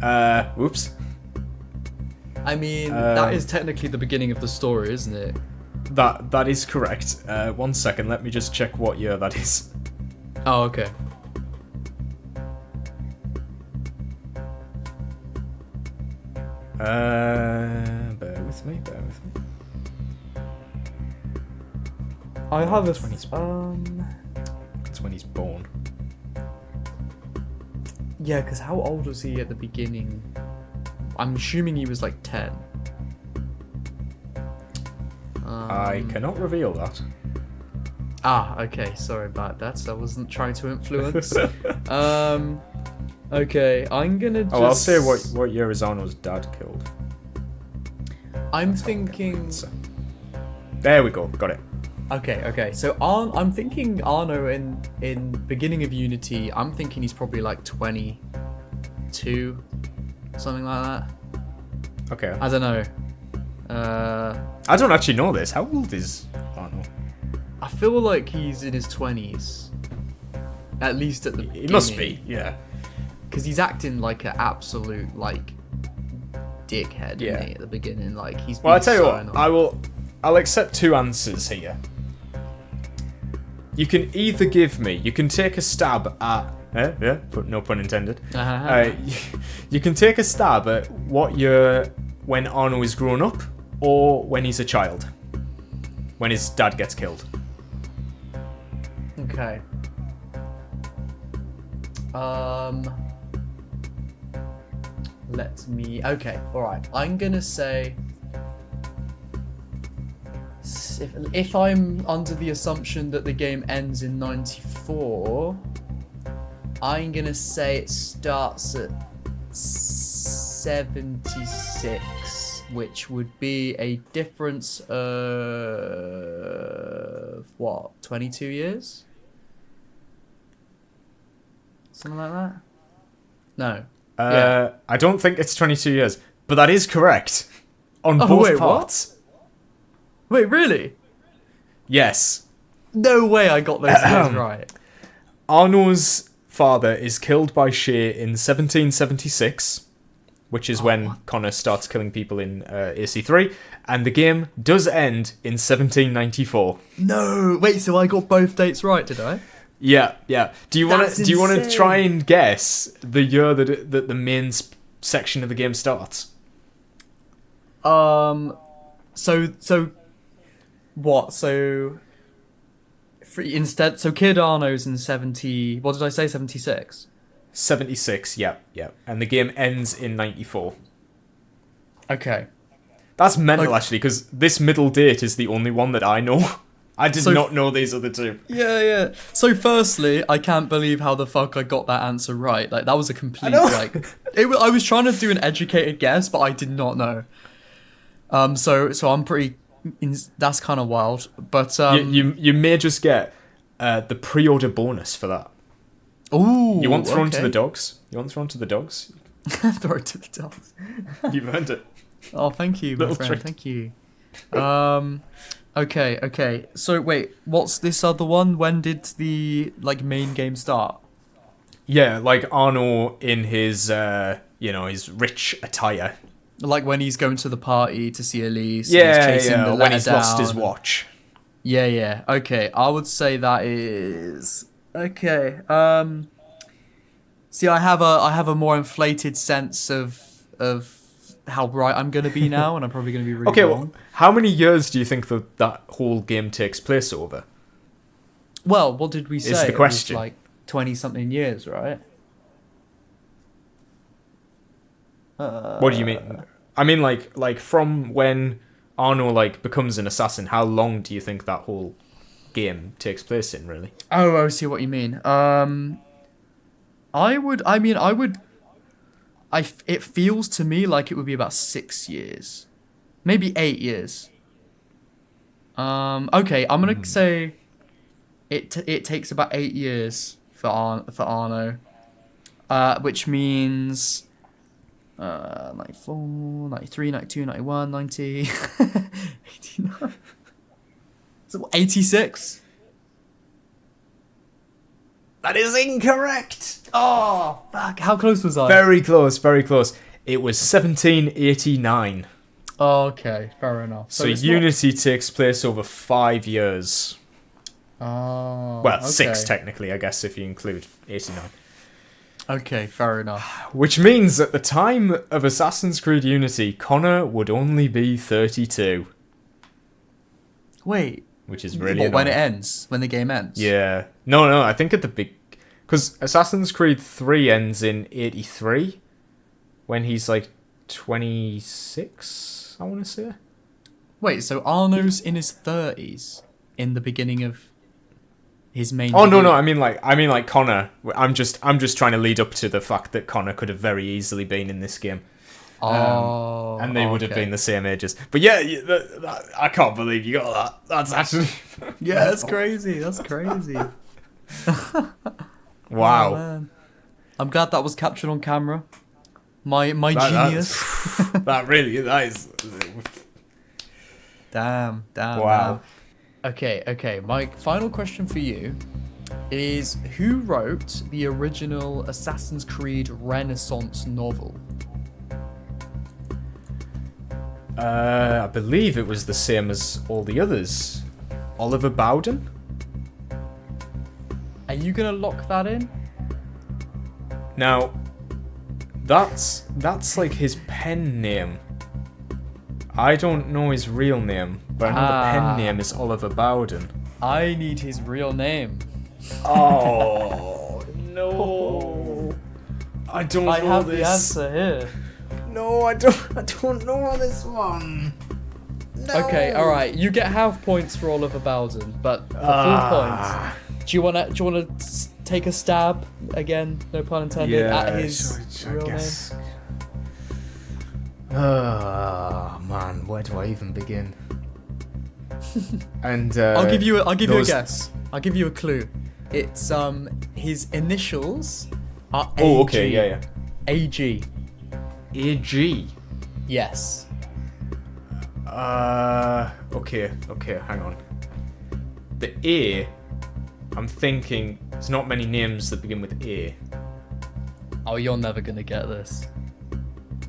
that. Whoops. I mean, that is technically the beginning of the story, isn't it? That is correct. 1 second, let me just check what year that is. Oh, okay. Bear with me. I have a That's when he's born. Yeah, because how old was he at the beginning? I'm assuming he was like 10. I cannot reveal that. Okay, sorry about that. I wasn't trying to influence. Okay, I'm gonna just... Oh, I'll say what year is Arno's dad killed. I'm thinking... There we go, got it. Okay. So I'm thinking Arno in beginning of Unity. I'm thinking he's probably like 22, something like that. Okay. I don't know. I don't actually know this. How old is Arno? I feel like he's in his 20s, at least at the beginning. He must be, yeah. Because he's acting like an absolute like dickhead, Yeah. isn't he, at the beginning? Like he's. Well, I being tell you so what, annoying. I'll accept two answers here. You can either give me, you can take a stab at, but no pun intended. You can take a stab at what year when Arno is grown up, or when he's a child, when his dad gets killed. Okay. Okay, alright. I'm gonna say... If I'm under the assumption that the game ends in 94, I'm gonna say it starts at 76, which would be a difference of... what, 22 years? Something like that? No. Yeah. I don't think it's 22 years, but that is correct. On Oh, both wait, what? parts. Wait, really? Yes. No way I got those years right. Arno's father is killed by Shay in 1776, which is when Connor starts killing people in AC3, and the game does end in 1794. No, wait, so I got both dates right, did I? Yeah. Do you want That's to try and guess the year that the main section of the game starts? So what? So Kid Arno's in 70. What did I say? 76. 76, yep. And the game ends in 94. Okay. That's mental, actually, because this middle date is the only one that I know. I did not know these other two. Yeah. So firstly, I can't believe how the fuck I got that answer right. Like, that was a complete, like... I was trying to do an educated guess, but I did not know. So I'm pretty... that's kind of wild. But, You may just get the pre-order bonus for that. Ooh, You want thrown to the dogs? Throw it to the dogs? Throw it to the dogs. You've earned it. Oh, thank you, my Little friend. trick. Thank you. Okay. So wait, what's this other one? When did the main game start? Yeah, like Arno in his his rich attire. Like when he's going to the party to see Elise. Yeah, and he's chasing the when he's letter lost his down. watch. Yeah. Okay, I would say that is okay. See, I have a more inflated sense of how right I'm gonna be now, and I'm probably gonna be really Okay, wrong. well, how many years do you think that whole game takes place over? Well, what did we say? Is the question. It was 20-something years, right? What do you mean? I mean, like from when Arno becomes an assassin, how long do you think that whole game takes place in, really? Oh, I see what you mean. It feels to me like it would be about 6 years. Maybe 8 years. Okay, I'm gonna say it takes about 8 years for Arno. Which means 94, 93, 92, 91, 90, 89. So 86? That is incorrect. Oh, fuck. How close was I? Very close, very close. It was 1789. Oh, okay, fair enough. So it's Unity takes place over 5 years. not... Oh, Well, okay. 6 technically, I guess, if you include 89. Okay, fair enough. Which means at the time of Assassin's Creed Unity, Connor would only be 32. Wait. Which is really When it annoying. ends? When the game ends? Yeah. No, I think at the big... Because Assassin's Creed 3 ends in 83, when he's 26, I want to say. Wait, so Arno's in his 30s in the beginning of his main... Oh, no, game? I mean like Connor. I'm just trying to lead up to the fact that Connor could have very easily been in this game. And they would have been the same ages. But yeah, I can't believe you got that. That's actually... Yeah, that's crazy. That's crazy. Wow. Oh, man. I'm glad that was captured on camera. My genius. That is... Damn. Wow. Man. Okay. My final question for you is, who wrote the original Assassin's Creed Renaissance novel? I believe it was the same as all the others. Oliver Bowden? Are you gonna lock that in? Now, that's like his pen name. I don't know his real name, but I know the pen name is Oliver Bowden. I need his real name. Oh no! I don't know I have this. the answer here. No, I don't know this one. No. Okay, all right. You get half points for Oliver Bowden, but for full points, do you wanna take a stab again? No pun intended. At his real name. Oh man, where do I even begin? And I'll give you a guess. I'll give you a clue. It's his initials are AG. Oh, okay, yeah. AG. AG. Yes. Okay, hang on. The A, I'm thinking there's not many names that begin with A. Oh, you're never gonna get this.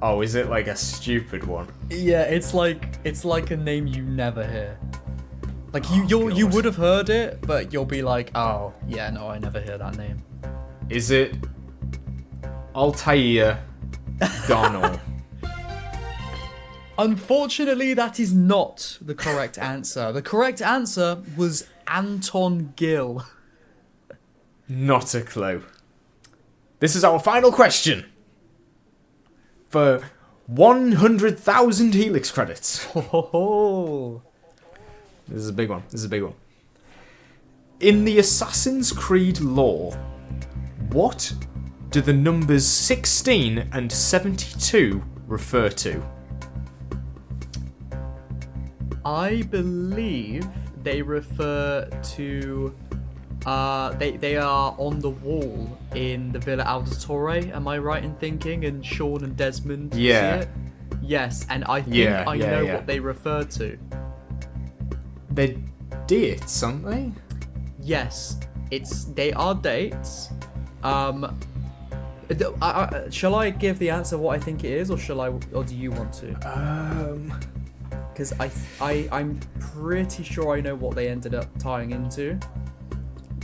Oh, is it like a stupid one? Yeah, it's like a name you never hear. Like you God. would have heard it, but you'll be like, oh yeah, no, I never hear that name. Is it Altair Donald? Unfortunately, that is not the correct answer. The correct answer was Anton Gill. Not a clue. This is our final question for 100,000 Helix credits. Ho, ho, ho. This is a big one. In the Assassin's Creed lore, what do the numbers 16 and 72 refer to? I believe they refer to... they are on the wall in the Villa Auditore, am I right in thinking? And Sean and Desmond see it? Yes, and I think I know what they refer to. They're dates, aren't they? Yes, they are dates. Shall I give the answer what I think it is, or do you want to? Because I'm pretty sure I know what they ended up tying into.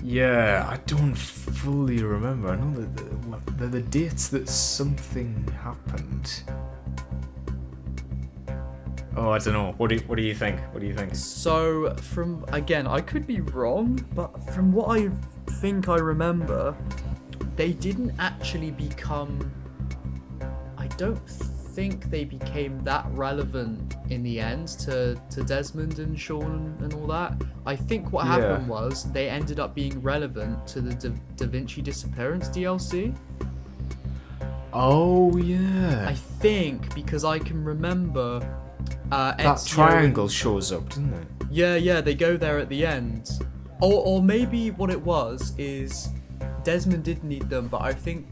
Yeah, I don't fully remember. I know that they're the dates that something happened. Oh, I don't know. What do you think? So again, I could be wrong, but from what I think I remember, they didn't actually become... I don't think they became that relevant in the end to Desmond and Sean and all that. I think what happened was they ended up being relevant to the Da Vinci Disappearance DLC. Oh, yeah. I think, because I can remember... that triangle shows up, doesn't it? Yeah, they go there at the end. Or maybe what it was is Desmond did need them, but I think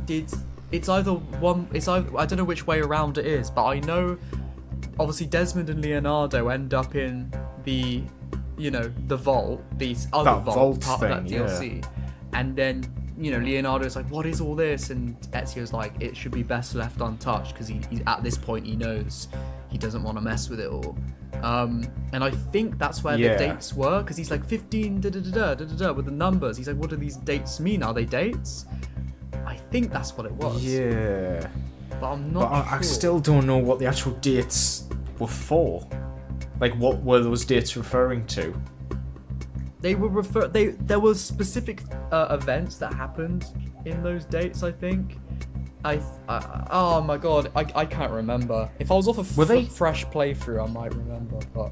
it's either I don't know which way around it is, but I know obviously Desmond and Leonardo end up in the vault, these other vault part thing, of that DLC. And then Leonardo's like, what is all this? And Ezio's like, it should be best left untouched, because he at this point he knows he doesn't want to mess with it all. And I think that's where the dates were, because he's like 15 with the numbers. He's like, what do these dates mean? Are they dates? I think that's what it was. Yeah. But I'm not sure. I still don't know what the actual dates were for. Like, what were those dates referring to? They were there were specific events that happened in those dates, I think. Oh my god, I can't remember. If I was off a fresh playthrough, I might remember, but...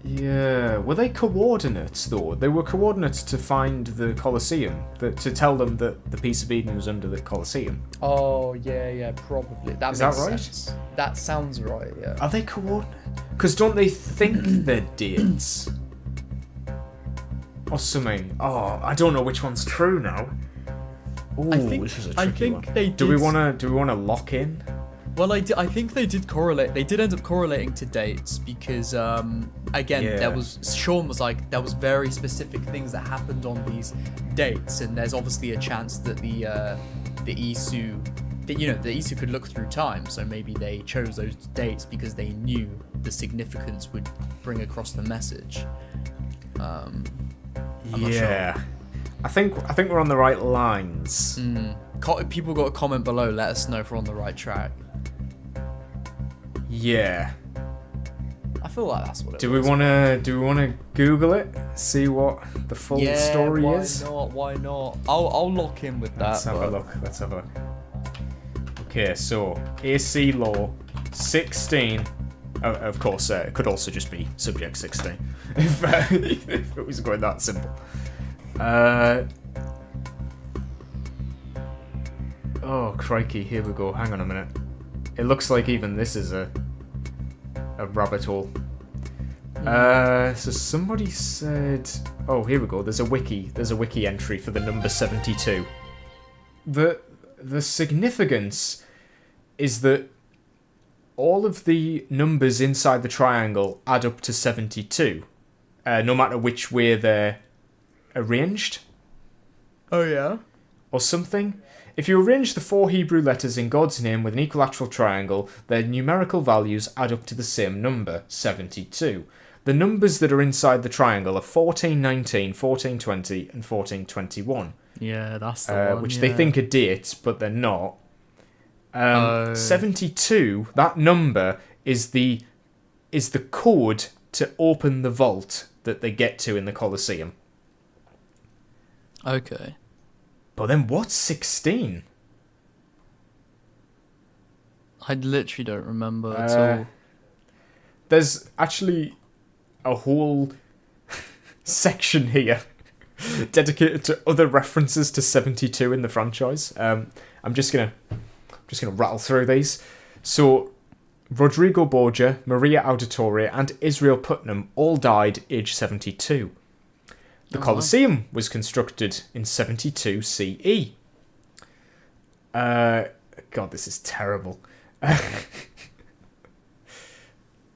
Yeah, were they coordinates, though? They were coordinates to find the Colosseum, to tell them that the Piece of Eden was under the Colosseum. Oh, yeah, probably. Is that right? Sense. That sounds right, yeah. Are they coordinates? Because don't they think they're dates? Or something. Oh, I don't know which one's true now. Ooh, this is a tricky one. They did... Do we want to lock in? Well, I think they did correlate. They did end up correlating to dates because, again, Sean was like, there was very specific things that happened on these dates, and there's obviously a chance that the Isu, the Isu could look through time. So maybe they chose those dates because they knew the significance would bring across the message. I'm not sure. I think we're on the right lines. People got a comment below. Let us know if we're on the right track. Yeah. I feel like that's what it was. Do we want to Google it? See what the full story is? Why not? I'll lock in with that. Let's have a look. Okay, so AC law 16. Of course, it could also just be subject 16 if it was going that simple. Oh crikey! Here we go. Hang on a minute. It looks like even this is a rabbit hole. So somebody said, oh, here we go. There's a wiki entry for the number 72. The significance is that all of the numbers inside the triangle add up to 72, no matter which way they're arranged. Oh yeah? Or something. If you arrange the 4 Hebrew letters in God's name with an equilateral triangle, their numerical values add up to the same number, 72. The numbers that are inside the triangle are 1419, 1420, and 1421. Yeah, that's the one, which they think are dates, but they're not. 72, that number is the code to open the vault that they get to in the Colosseum. Okay. But then what's 16? I literally don't remember at all. There's actually a whole section here dedicated to other references to 72 in the franchise. I'm just gonna rattle through these. So, Rodrigo Borgia, Maria Auditore, and Israel Putnam all died age 72. The Colosseum was constructed in 72 CE. God, this is terrible.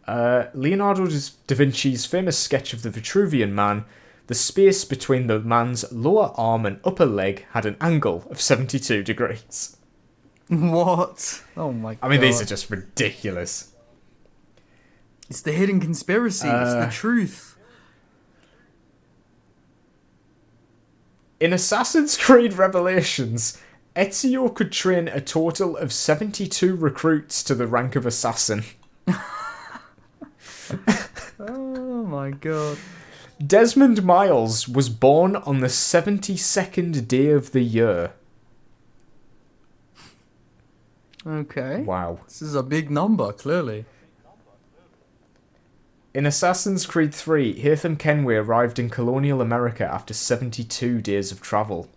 Leonardo da Vinci's famous sketch of the Vitruvian Man, the space between the man's lower arm and upper leg had an angle of 72 degrees. What? Oh my god. I mean, these are just ridiculous. It's the hidden conspiracy. It's the truth. In Assassin's Creed Revelations, Ezio could train a total of 72 recruits to the rank of assassin. Oh my god. Desmond Miles was born on the 72nd day of the year. Okay. Wow. This is a big number, clearly. In Assassin's Creed 3, Haytham Kenway arrived in colonial America after 72 days of travel.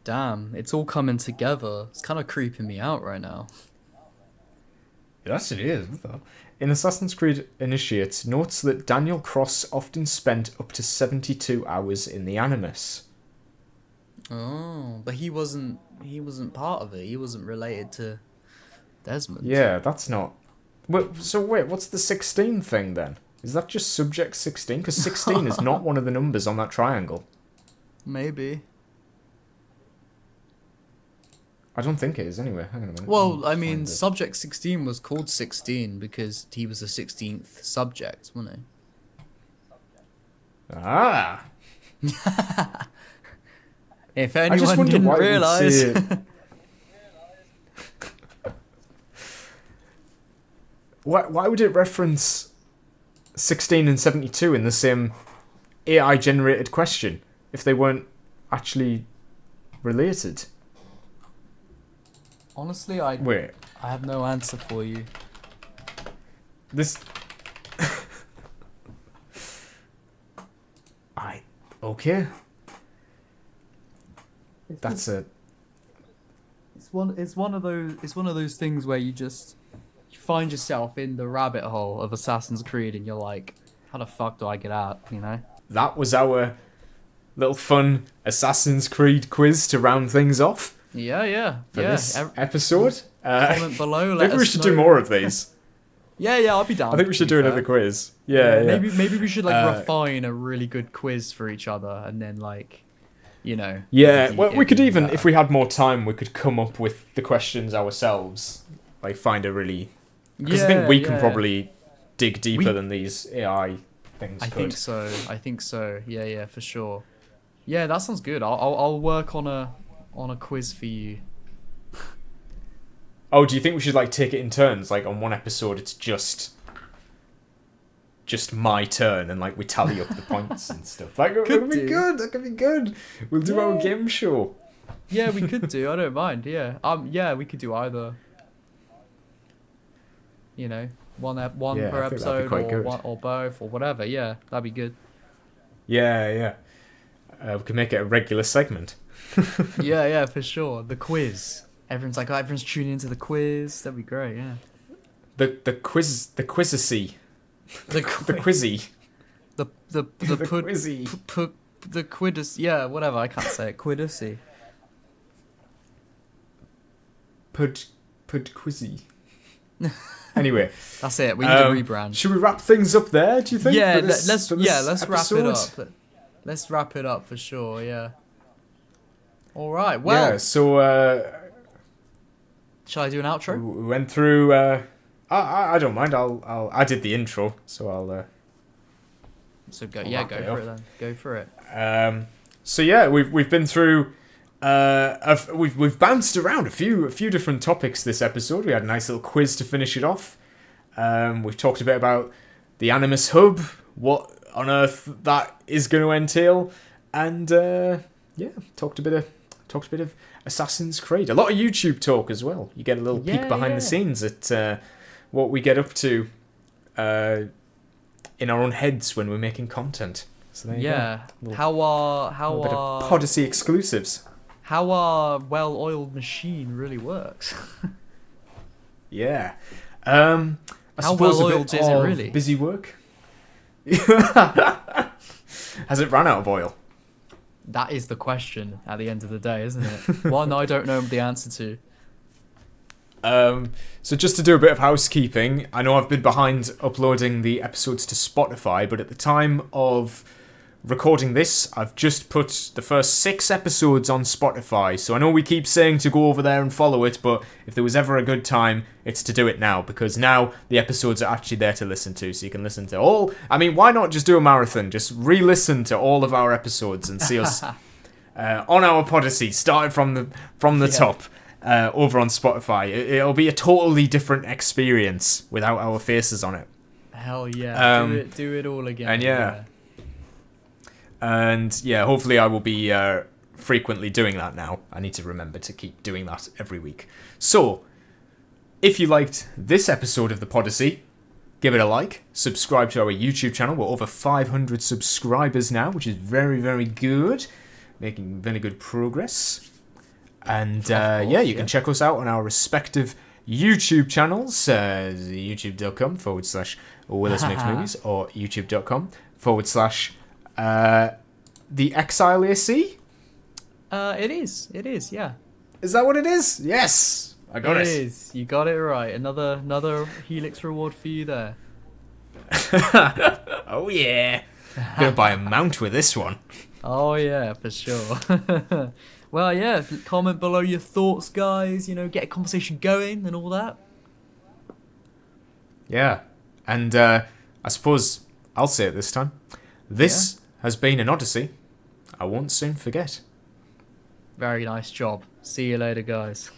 Damn, it's all coming together. It's kind of creeping me out right now. Yes, it is. In Assassin's Creed Initiate, notes that Daniel Cross often spent up to 72 hours in the Animus. Oh, but he wasn't part of it. He wasn't related to Desmond. Yeah, that's not... So wait, what's the 16 thing then? Is that just subject 16? Because 16 is not one of the numbers on that triangle. Maybe. I don't think it is anyway. Hang on a minute. Well, I mean, subject 16 was called 16 because he was the 16th subject, wasn't he? Ah! If I just anyone wonder didn't why we'd realise. say it. Why would it reference 16 and 72 in the same AI-generated question if they weren't actually related? Honestly, I have no answer for you. This... Okay. That's a... It's one of those things where you find yourself in the rabbit hole of Assassin's Creed and you're like, how the fuck do I get out, you know? That was our little fun Assassin's Creed quiz to round things off Yeah. for this episode. Comment below. Maybe we should do more of these. Yeah, I'll be down. I think we should do another quiz. Yeah. Maybe we should refine a really good quiz for each other and then Yeah, well, we could even, if we had more time, we could come up with the questions ourselves. Like, find a really... Because I think we can probably dig deeper than these AI things could. I think so. Yeah, for sure. Yeah, that sounds good. I'll work on a quiz for you. Oh, do you think we should take it in turns? Like on one episode, it's just my turn, and we tally up the points and stuff. That could be good. That could be good. We'll do our game show. Yeah, we could do. I don't mind. Yeah. Yeah, we could do either. One per episode, or both, or whatever. Yeah, that'd be good. Yeah. We can make it a regular segment. yeah, for sure. The quiz. Everyone's tuning into the quiz. That'd be great. Yeah. The Quizacy. The Quizzy. The Quizzy. The Quiddus. Yeah, whatever. I can't say it. Quiddusy. Pud Quizzy. Anyway, that's it. We need a rebrand. Should we wrap things up there? Do you think? Yeah, let's wrap it up. Let's wrap it up for sure. Yeah. All right. Well. Yeah. So. Shall I do an outro? We went through. I don't mind. I did the intro, so I'll. So go. Yeah, go for it then. Go for it. So yeah, we've been through. We've bounced around a few different topics this episode. We had a nice little quiz to finish it off. We've talked a bit about the Animus Hub, what on earth that is going to entail, and talked a bit talked a bit of Assassin's Creed. A lot of YouTube talk as well. You get a little peek behind the scenes at what we get up to in our own heads when we're making content. So there you go. How A bit of Podyssey exclusives. how our well-oiled machine really works. Yeah. I How suppose well-oiled a bit is it of really? busy work. Has it run out of oil? That is the question at the end of the day, isn't it? One I don't know the answer to. So just to do a bit of housekeeping, I know I've been behind uploading the episodes to Spotify, but at the time of recording this, I've just put the first 6 episodes on Spotify. So I know we keep saying to go over there and follow it, but if there was ever a good time, it's to do it now, because now the episodes are actually there to listen to, so you can listen to all. I mean, why not just do a marathon? Just re-listen to all of our episodes and see us on our Podyssey, started from the top. Over on Spotify. It'll be a totally different experience without our faces on it. Hell yeah. Do it all again. And hopefully I will be frequently doing that now. I need to remember to keep doing that every week. So, if you liked this episode of the Podyssey, give it a like, subscribe to our YouTube channel. We're over 500 subscribers now, which is very, very good. Making very good progress. And you can check us out on our respective YouTube channels, youtube.com/WillisMakesMovies or youtube.com/The Exile AC. It is, yeah. Is that what it is? Yes, I got it. It is. You got it right. Another Helix reward for you there. Oh yeah, gonna buy a mount with this one. Oh yeah, for sure. Well, yeah, comment below your thoughts, guys. Get a conversation going and all that. Yeah, and I suppose I'll say it this time. This has been an Odyssey I won't soon forget. Very nice job. See you later, guys.